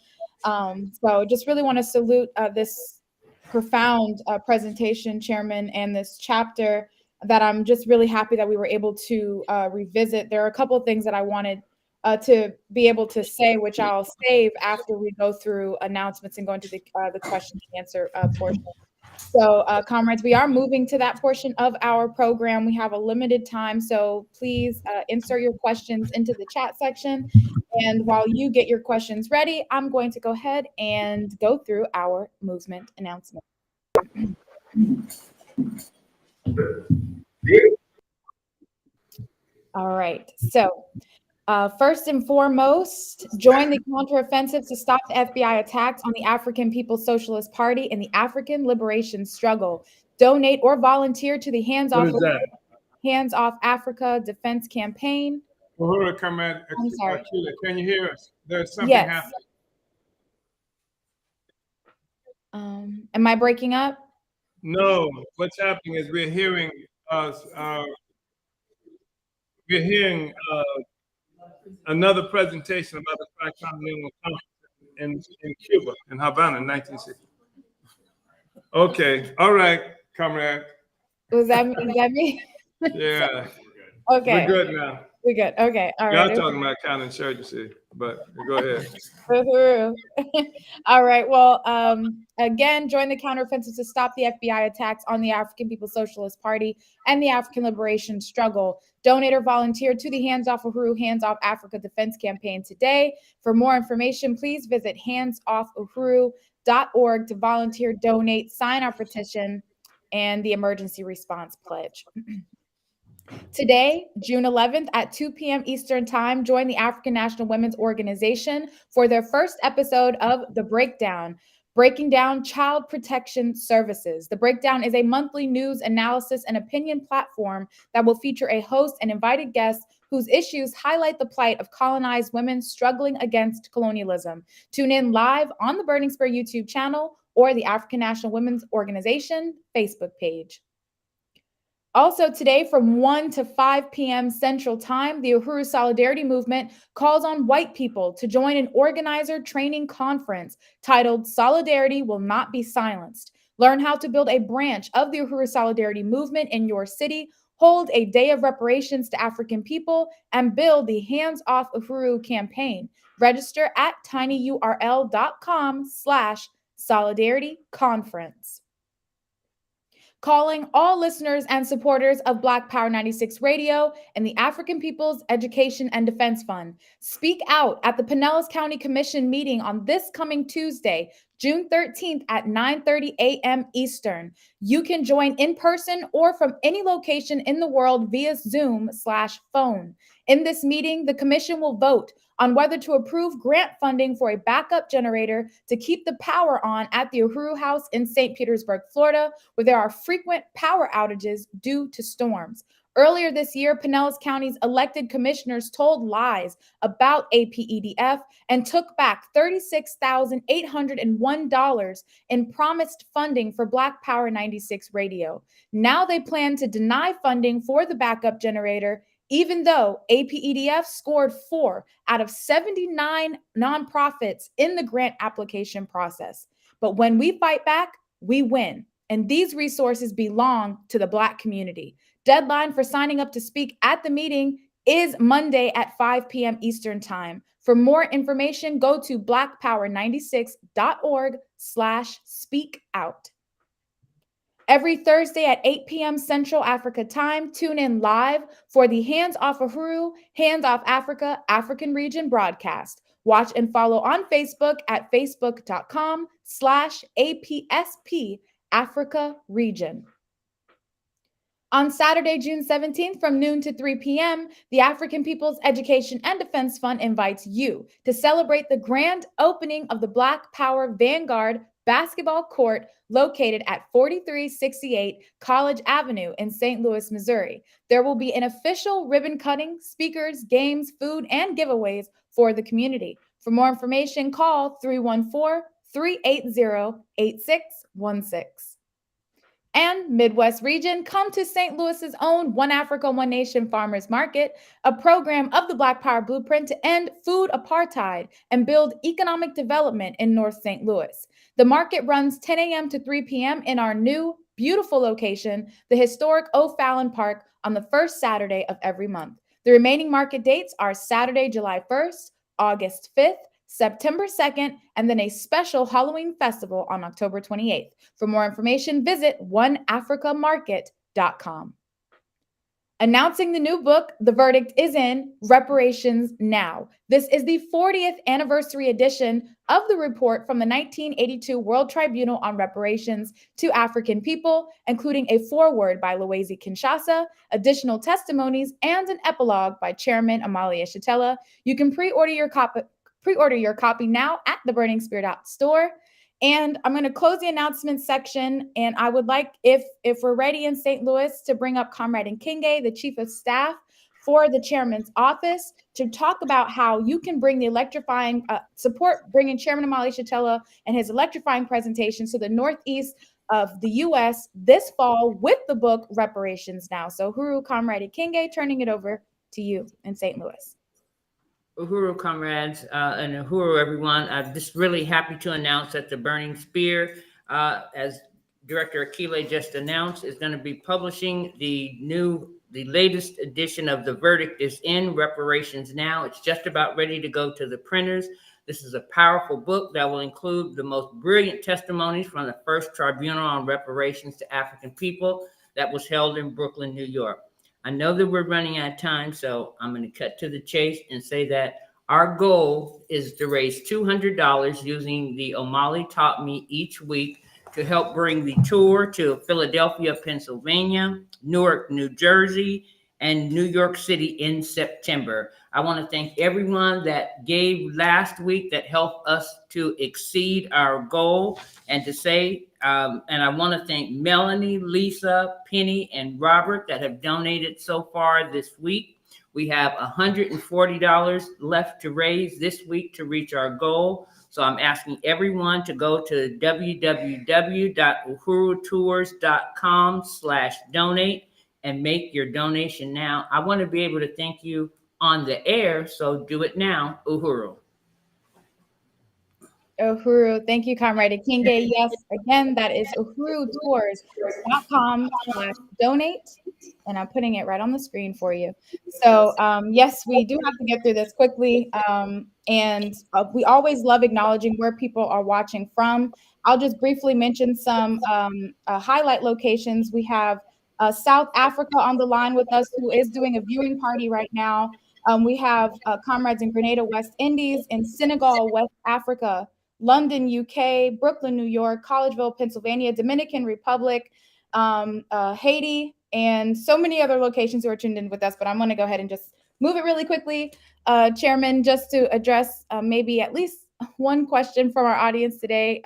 Speaker 2: So just really want to salute this profound presentation, Chairman, and this chapter that I'm just really happy that we were able to revisit. There are a couple of things that I wanted to be able to say, which I'll save after we go through announcements and go into the question and answer portion. So, comrades, we are moving to that portion of our program. We have a limited time, so please insert your questions into the chat section. And while you get your questions ready, I'm going to go ahead and go through our movement announcement. All right, so first and foremost, join the counteroffensive to stop the FBI attacks on the African People's Socialist Party and the African Liberation Struggle. Donate or volunteer to the Hands Off Africa Defense Campaign.
Speaker 1: Uhuru, Comrade,
Speaker 2: I'm sorry.
Speaker 1: Can you hear us? There's something happening.
Speaker 2: Am I breaking up?
Speaker 1: No, what's happening is we're hearing another presentation about the Tricontinental Conference in Cuba, in Havana, in 1960. Okay, all right, comrade.
Speaker 2: Was that me?
Speaker 1: Yeah.
Speaker 2: Okay.
Speaker 1: We're good now.
Speaker 2: We're good. Okay. All right.
Speaker 1: Y'all talking about counterinsurgency, but go ahead.
Speaker 2: All right. Well, again, join the counteroffensive to stop the FBI attacks on the African People's Socialist Party and the African Liberation Struggle. Donate or volunteer to the Hands Off Uhuru, Hands Off Africa Defense Campaign today. For more information, please visit handsoffuhuru.org to volunteer, donate, sign our petition, and the emergency response pledge. Today, June 11th at 2 p.m. Eastern Time, join the African National Women's Organization for their first episode of The Breakdown, Breaking Down Child Protection Services. The Breakdown is a monthly news analysis and opinion platform that will feature a host and invited guests whose issues highlight the plight of colonized women struggling against colonialism. Tune in live on the Burning Spear YouTube channel or the African National Women's Organization Facebook page. Also today from 1 to 5 p.m. Central Time, the Uhuru Solidarity Movement calls on white people to join an organizer training conference titled Solidarity Will Not Be Silenced. Learn how to build a branch of the Uhuru Solidarity Movement in your city, hold a day of reparations to African people, and build the Hands Off Uhuru campaign. Register at tinyurl.com/solidarityconference. Calling all listeners and supporters of Black Power 96 Radio and the African People's Education and Defense Fund. Speak out at the Pinellas County Commission meeting on this coming Tuesday, June 13th at 9:30 a.m. Eastern. You can join in person or from any location in the world via Zoom/phone. In this meeting, the commission will vote on whether to approve grant funding for a backup generator to keep the power on at the Uhuru House in St. Petersburg, Florida, where there are frequent power outages due to storms. Earlier this year, Pinellas County's elected commissioners told lies about APEDF and took back $36,801 in promised funding for Black Power 96 Radio. Now they plan to deny funding for the backup generator even though APEDF scored 4 out of 79 nonprofits in the grant application process. But when we fight back, we win. And these resources belong to the Black community. Deadline for signing up to speak at the meeting is Monday at 5 p.m. Eastern Time. For more information, go to blackpower96.org/speakout. Every Thursday at 8 p.m. Central Africa Time, tune in live for the Hands Off Uhuru, Hands Off Africa, African Region broadcast. Watch and follow on Facebook at facebook.com/APSP Africa Region. On Saturday, June 17th, from noon to 3 p.m., the African People's Education and Defense Fund invites you to celebrate the grand opening of the Black Power Vanguard basketball court located at 4368 College Avenue in St. Louis, Missouri. There will be an official ribbon cutting, speakers, games, food, and giveaways for the community. For more information, call 314-380-8616. And Midwest region, come to St. Louis's own One Africa, One Nation Farmers Market, a program of the Black Power Blueprint to end food apartheid and build economic development in North St. Louis. The market runs 10 a.m. to 3 p.m. in our new, beautiful location, the historic O'Fallon Park, on the first Saturday of every month. The remaining market dates are Saturday, July 1st, August 5th, September 2nd, and then a special Halloween festival on October 28th. For more information, visit oneafricamarket.com. Announcing the new book, The Verdict is In, Reparations Now. This is the 40th anniversary edition of the report from the 1982 World Tribunal on Reparations to African People, including a foreword by Loezi Kinshasa, additional testimonies, and an epilogue by Chairman Omali Yeshitela. You can pre-order your copy now at the Burning Spirit Out store. And I'm going to close the announcement section. And I would like, if we're ready in St. Louis, to bring up Comrade Nkenge, the Chief of Staff for the Chairman's Office, to talk about how you can bring the electrifying support, bringing Chairman Omali Yeshitela and his electrifying presentation to the Northeast of the U.S. this fall with the book Reparations Now. So Uhuru, Comrade Nkenge, turning it over to you in St. Louis.
Speaker 4: Uhuru, comrades, and Uhuru, everyone. I'm just really happy to announce that the Burning Spear, as Director Akile just announced, is going to be publishing the latest edition of The Verdict is In, Reparations Now. It's just about ready to go to the printers. This is a powerful book that will include the most brilliant testimonies from the first tribunal on reparations to African people that was held in Brooklyn, New York. I know that we're running out of time, so I'm going to cut to the chase and say that our goal is to raise $200 using the Omali Taught Me each week to help bring the tour to Philadelphia, Pennsylvania, Newark, New Jersey, and New York City in September. I want to thank everyone that gave last week that helped us to exceed our goal, and to say, and I want to thank Melanie, Lisa, Penny, and Robert that have donated so far this week. We have $140 left to raise this week to reach our goal. So I'm asking everyone to go to www.uhurutours.com/donate and make your donation now. I want to be able to thank you on the air, so do it now, Uhuru.
Speaker 2: Uhuru, thank you, Comrade Nkenge. Yes, again, that is uhurutours.com/donate. And I'm putting it right on the screen for you. So yes, we do have to get through this quickly. And we always love acknowledging where people are watching from. I'll just briefly mention some highlight locations. We have South Africa on the line with us, who is doing a viewing party right now. We have comrades in Grenada, West Indies, in Senegal, West Africa, London, UK, Brooklyn, New York, Collegeville, Pennsylvania, Dominican Republic, Haiti, and so many other locations who are tuned in with us. But I'm going to go ahead and just move it really quickly, Chairman, just to address maybe at least one question from our audience today,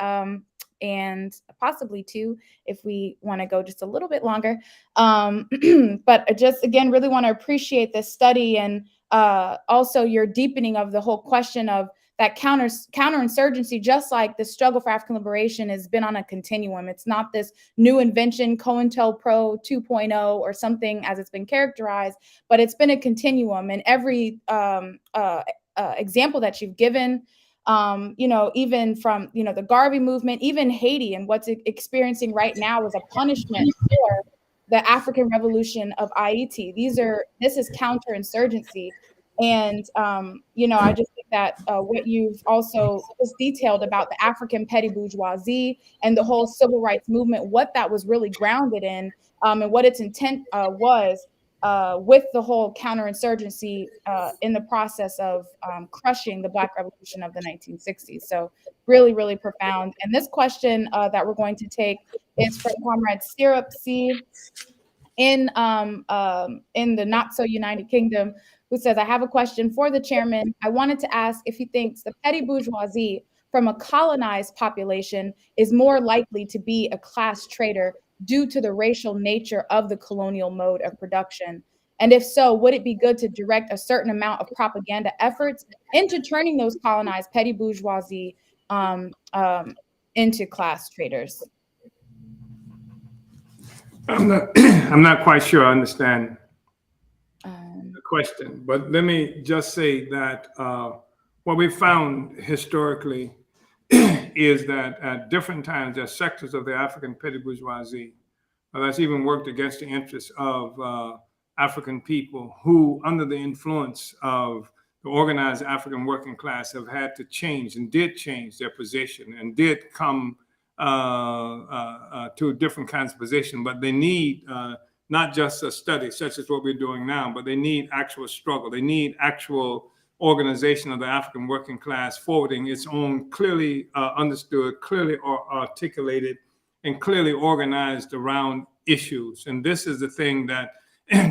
Speaker 2: and possibly two if we want to go just a little bit longer. But just, again, really want to appreciate this study, and also your deepening of the whole question of that counterinsurgency, just like the struggle for African liberation, has been on a continuum. It's not this new invention, COINTELPRO 2.0 or something as it's been characterized, but it's been a continuum. And every example that you've given, even from, the Garvey movement, even Haiti and what's experiencing right now is a punishment for the African revolution of IET. This is counterinsurgency. And, I just think that what you've also just detailed about the African petty bourgeoisie and the whole civil rights movement, what that was really grounded in, and what its intent was with the whole counterinsurgency in the process of crushing the Black Revolution of the 1960s. So really, really profound. And this question that we're going to take is from Comrade Syrup C in the not so United Kingdom, who says, I have a question for the chairman. I wanted to ask if he thinks the petty bourgeoisie from a colonized population is more likely to be a class traitor due to the racial nature of the colonial mode of production. And if so, would it be good to direct a certain amount of propaganda efforts into turning those colonized petty bourgeoisie into class traitors?
Speaker 3: I'm not quite sure I understand the question, but let me just say that what we found historically is that at different times, there are sectors of the African petty bourgeoisie that's even worked against the interests of African people who, under the influence of the organized African working class, have had to change and did change their position and did come to different kinds of position, but they need not just a study such as what we're doing now, but they need actual struggle. They need actual organization of the African working class forwarding its own clearly understood, clearly articulated, and clearly organized around issues. And this is the thing that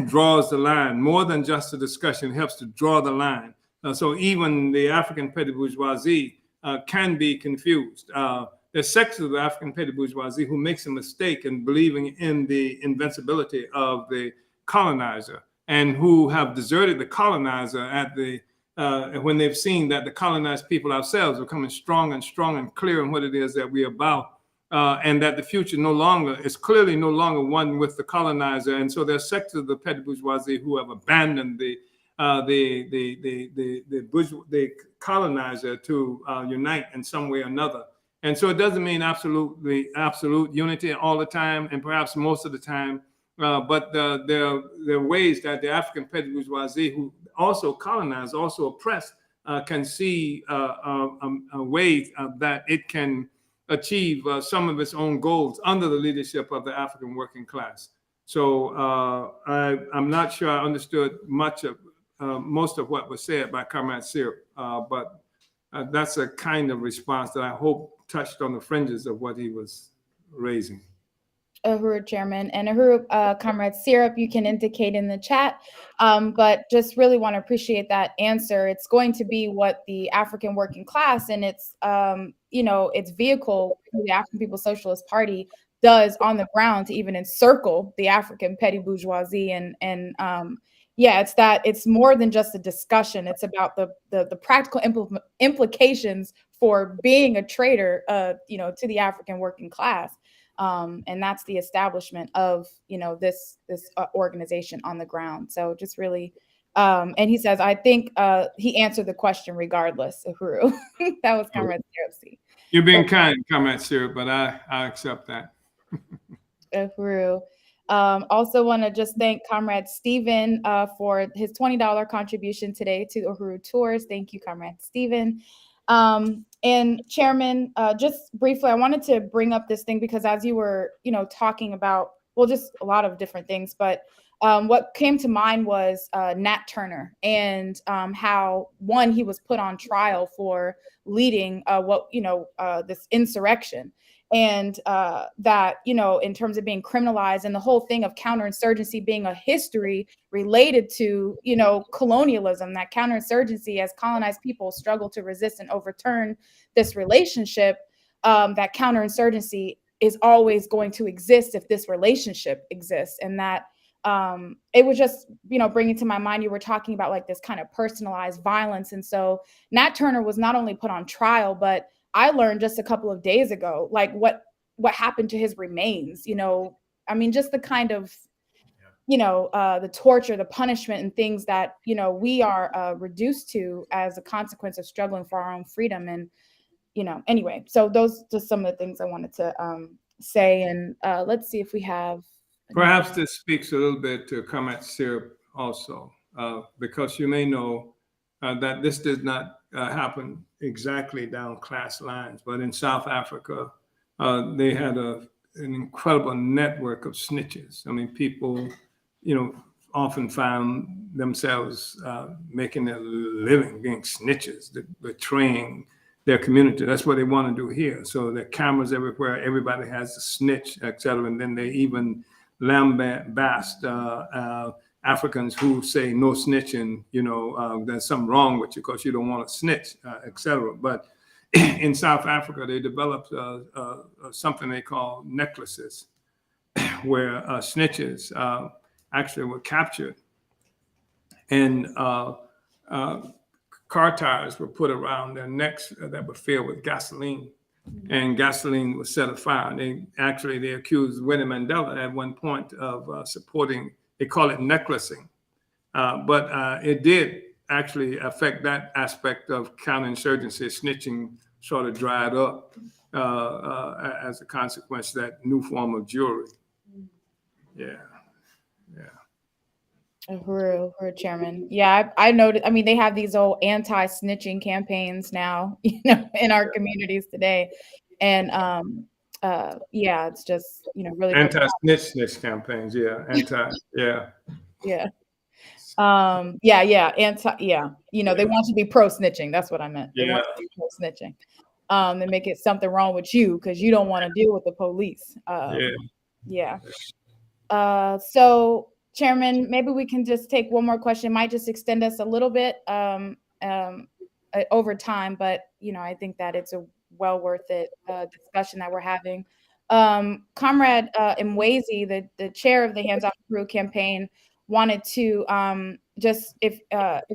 Speaker 3: draws the line. More than just a discussion, it helps to draw the line. So even the African petty bourgeoisie can be confused. There's sectors of the African petty bourgeoisie who makes a mistake in believing in the invincibility of the colonizer and who have deserted the colonizer at the when they've seen that the colonized people ourselves are becoming strong and clear in what it is that we're about, and that the future is clearly no longer one with the colonizer. And so there's sectors of the petty bourgeoisie who have abandoned the colonizer to unite in some way or another. And so it doesn't mean absolute unity all the time, and perhaps most of the time, but there are ways that the African petty bourgeoisie, who also colonized, also oppressed, can see a way that it can achieve some of its own goals under the leadership of the African working class. So I'm not sure I understood much of most of what was said by Comrade Syrup, but that's a kind of response that I hope touched on the fringes of what he was raising.
Speaker 2: Uhuru, Chairman, and Uhuru, Comrade Syrup, you can indicate in the chat, but just really want to appreciate that answer. It's going to be what the African working class and its, its vehicle, the African People's Socialist Party, does on the ground to even encircle the African petty bourgeoisie. It's more than just a discussion. It's about the practical implications for being a traitor, to the African working class. And that's the establishment of, this organization on the ground. So just really, and he says, I think he answered the question regardless, Uhuru. That was Comrade Syrup.
Speaker 3: You're being kind, Comrade Syrup, but I accept that.
Speaker 2: Uhuru. Also want to just thank Comrade Stephen for his $20 contribution today to Uhuru Tours. Thank you, Comrade Stephen. And Chairman, just briefly, I wanted to bring up this thing because as you were, talking about, just a lot of different things, but what came to mind was Nat Turner and how, one, he was put on trial for leading this insurrection. And that, in terms of being criminalized and the whole thing of counterinsurgency being a history related to, colonialism, that counterinsurgency as colonized people struggle to resist and overturn this relationship, that counterinsurgency is always going to exist if this relationship exists. And that it was just, bringing to my mind, you were talking about like this kind of personalized violence. And so Nat Turner was not only put on trial, but I learned just a couple of days ago, like what happened to his remains, I mean, just the kind of, the torture, the punishment and things that, we are reduced to as a consequence of struggling for our own freedom. And, anyway, so those just some of the things I wanted to say. And let's see if we have.
Speaker 3: Perhaps this speaks a little bit to Comrade Syrup also, because you may know that this did not happen exactly down class lines, but in South Africa, they had an incredible network of snitches. I mean, people, often found themselves making a living being snitches, betraying their community. That's what they want to do here. So there are cameras everywhere. Everybody has a snitch, et cetera. And then they even lambast Africans who say no snitching, there's something wrong with you because you don't want to snitch, et cetera. But in South Africa, they developed something they call necklaces where snitches actually were captured, and car tires were put around their necks that were filled with gasoline, and gasoline was set afire. They accused Winnie Mandela at one point of supporting, they call it necklacing, but it did actually affect that aspect of counterinsurgency. Snitching sort of dried up as a consequence of that new form of jewelry. Yeah.
Speaker 2: Uhuru, Chairman. Yeah, I noticed. I mean, they have these old anti-snitching campaigns now, in our communities today, and yeah, it's just really
Speaker 3: anti-snitch campaigns. Yeah,
Speaker 2: yeah. They want you to be pro-snitching. That's what I meant. They want you to be pro-snitching. They make it something wrong with you because you don't want to deal with the police. So, Chairman, maybe we can just take one more question. It might just extend us a little bit over time, but I think that it's a well worth it discussion that we're having. Comrade Mwezi, the chair of the Hands Off Uhuru campaign, wanted to just if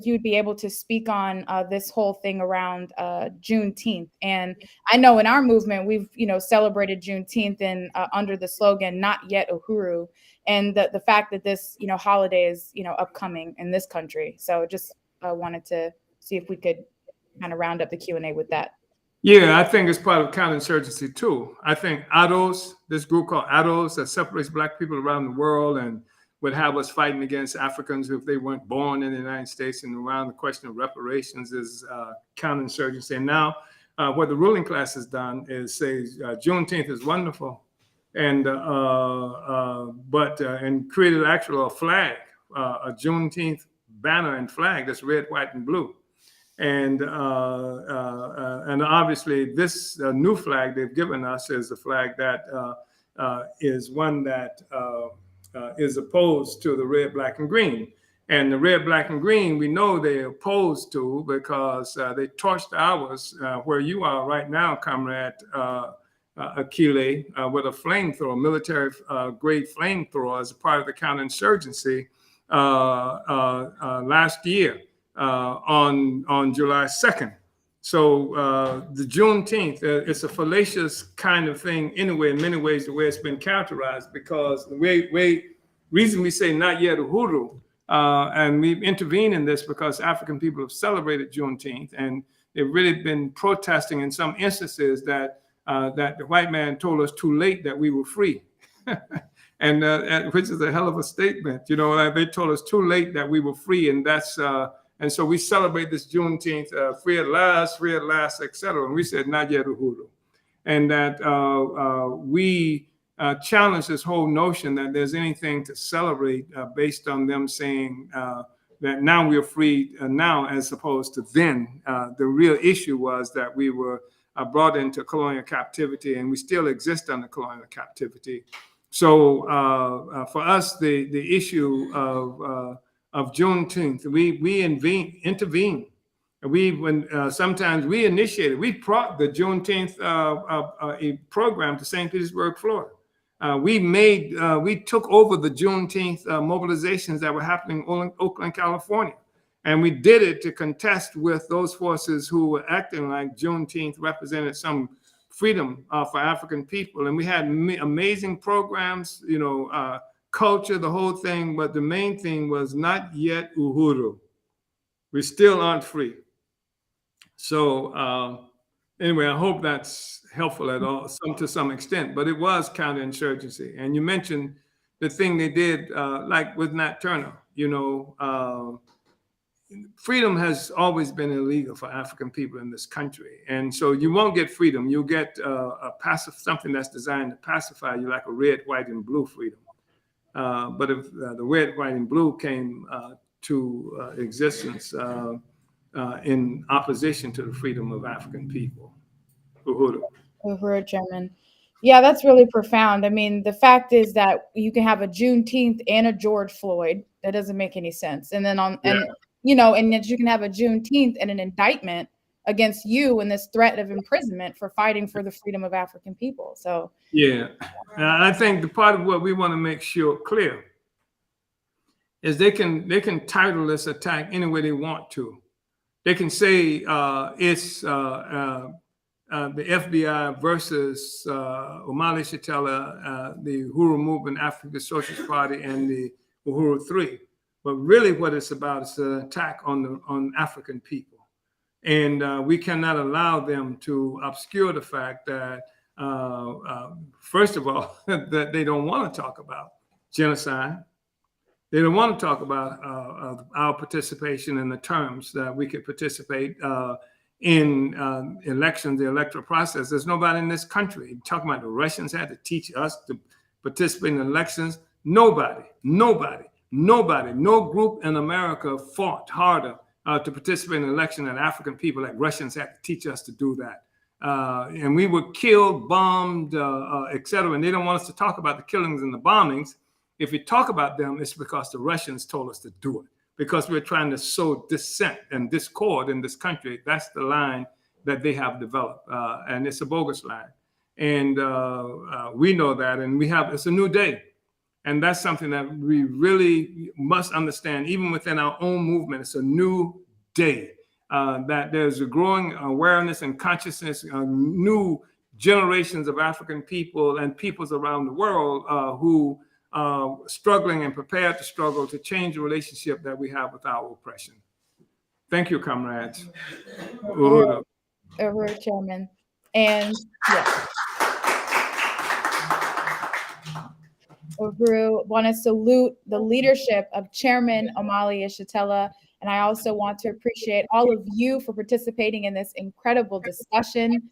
Speaker 2: you would be able to speak on this whole thing around Juneteenth. And I know in our movement we've celebrated Juneteenth and under the slogan "Not Yet Uhuru," and the fact that this holiday is upcoming in this country. So just wanted to see if we could kind of round up the Q&A with that.
Speaker 3: Yeah, I think it's part of counterinsurgency too. I think ADOS, this group called ADOS, that separates Black people around the world and would have us fighting against Africans if they weren't born in the United States, and around the question of reparations is counterinsurgency. And now what the ruling class has done is say Juneteenth is wonderful, and created actually a flag, a Juneteenth banner and flag that's red, white, and blue. And obviously this new flag they've given us is a flag that is one that is opposed to the red, black, and green. And the red, black, and green, we know they're opposed to because they torched ours where you are right now, Comrade Akile, with a flamethrower, military grade flamethrower as a part of the counterinsurgency last year on July 2nd. So the Juneteenth, it's a fallacious kind of thing anyway, in many ways, the way it's been characterized, because the reason we say not yet Uhuru, and we've intervened in this because African people have celebrated Juneteenth, and they've really been protesting in some instances that the white man told us too late that we were free. and which is a hell of a statement. They told us too late that we were free, and that's and so we celebrate this Juneteenth, free at last, et cetera. And we said, not yet Uhuru. And that we challenge this whole notion that there's anything to celebrate based on them saying that now we're free now as opposed to then. The real issue was that we were brought into colonial captivity, and we still exist under colonial captivity. So for us, the issue of Juneteenth, we intervene. Sometimes we initiated. We brought the Juneteenth a program to St. Petersburg, Florida.
Speaker 1: we took over the Juneteenth mobilizations that were happening in Oakland, California. And we did it to contest with those forces who were acting like Juneteenth represented some freedom for African people. And we had amazing programs, culture, the whole thing. But the main thing was not yet Uhuru. We still aren't free. So anyway, I hope that's helpful at all, to some extent. But it was counterinsurgency. And you mentioned the thing they did, like with Nat Turner, freedom has always been illegal for African people in this country. And so you won't get freedom. You'll get something that's designed to pacify you, like a red, white, and blue freedom. But if the red, white, and blue came to existence in opposition to the freedom of African people.
Speaker 2: Uhuru, Chairman. Yeah, that's really profound. I mean, the fact is that you can have a Juneteenth and a George Floyd. That doesn't make any sense. And then and that you can have a Juneteenth and an indictment against you and this threat of imprisonment for fighting for the freedom of African people. So
Speaker 1: yeah, I think the part of what we want to make sure clear is they can title this attack any way they want to. They can say it's the FBI versus Omali, Yeshitela, the Uhuru Movement, African Socialist Party, and the Uhuru 3. But really what it's about is an attack on African people. And we cannot allow them to obscure the fact that, first of all, that they don't want to talk about genocide. They don't want to talk about our participation in the terms that we could participate in elections, the electoral process. There's nobody in this country talking about the Russians had to teach us to participate in elections. Nobody, no group in America fought harder to participate in an election than African people, like Russians had to teach us to do that. And we were killed, bombed, et cetera. And they don't want us to talk about the killings and the bombings. If we talk about them, it's because the Russians told us to do it, because we're trying to sow dissent and discord in this country. That's the line that they have developed. And it's a bogus line. And we know that. And it's a new day. And that's something that we really must understand, even within our own movement. It's a new day, that there's a growing awareness and consciousness, new generations of African people and peoples around the world who are struggling and prepared to struggle to change the relationship that we have with our oppression. Thank you, comrades.
Speaker 2: Uhuru, Chairman. And yeah. Uhuru, want to salute the leadership of Chairman Omali Yeshitela. And I also want to appreciate all of you for participating in this incredible discussion,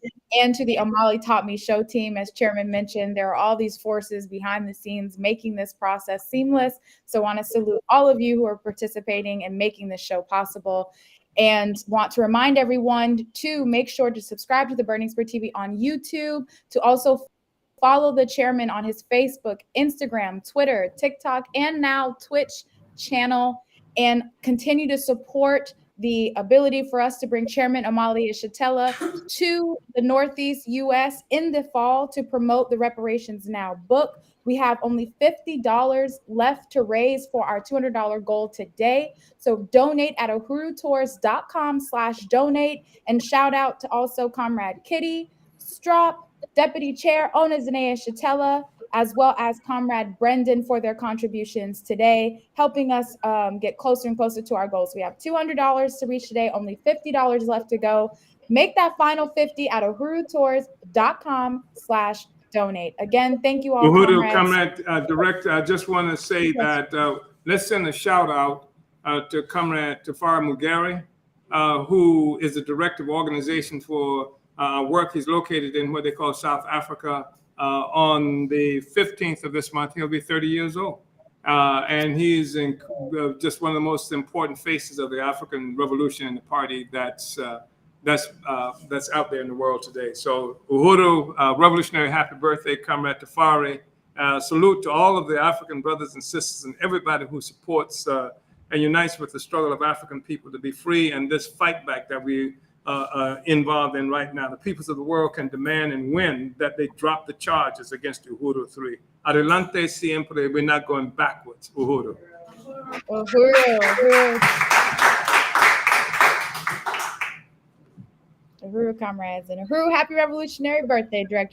Speaker 2: and to the Omali Taught Me show team. As Chairman mentioned, there are all these forces behind the scenes making this process seamless. So I want to salute all of you who are participating and making this show possible. And want to remind everyone to make sure to subscribe to the Burning Spear TV on YouTube, to also follow the chairman on his Facebook, Instagram, Twitter, TikTok, and now Twitch channel, and continue to support the ability for us to bring Chairman Omali Yeshitela to the Northeast U.S. in the fall to promote the Reparations Now book. We have only $50 left to raise for our $200 goal today. So donate at uhurutours.com/donate. And shout out to also Comrade Kitty, Strop, Deputy Chair Onazane Yeshitela, as well as Comrade Brendan for their contributions today, helping us get closer and closer to our goals. We have $200 to reach today, only $50 left to go. Make that final 50 at uhurutours.com/donate. Again, thank you all,
Speaker 1: Uhuru,
Speaker 2: comrades.
Speaker 1: Comrade Director, I just want to say that let's send a shout out to Comrade Tafara Mugari, who is the Director of Organization for work. He's located in what they call South Africa. On the 15th of this month, he'll be 30 years old. And he's just one of the most important faces of the African Revolution and the party that's out there in the world today. So Uhuru, revolutionary happy birthday, Comrade Tafari. Salute to all of the African brothers and sisters and everybody who supports and unites with the struggle of African people to be free, and this fight back that we involved in right now. The peoples of the world can demand and win that they drop the charges against Uhuru 3. Adelante siempre. We're not going backwards. Uhuru.
Speaker 2: Uhuru. Uhuru, comrades. And Uhuru, happy revolutionary birthday, Director.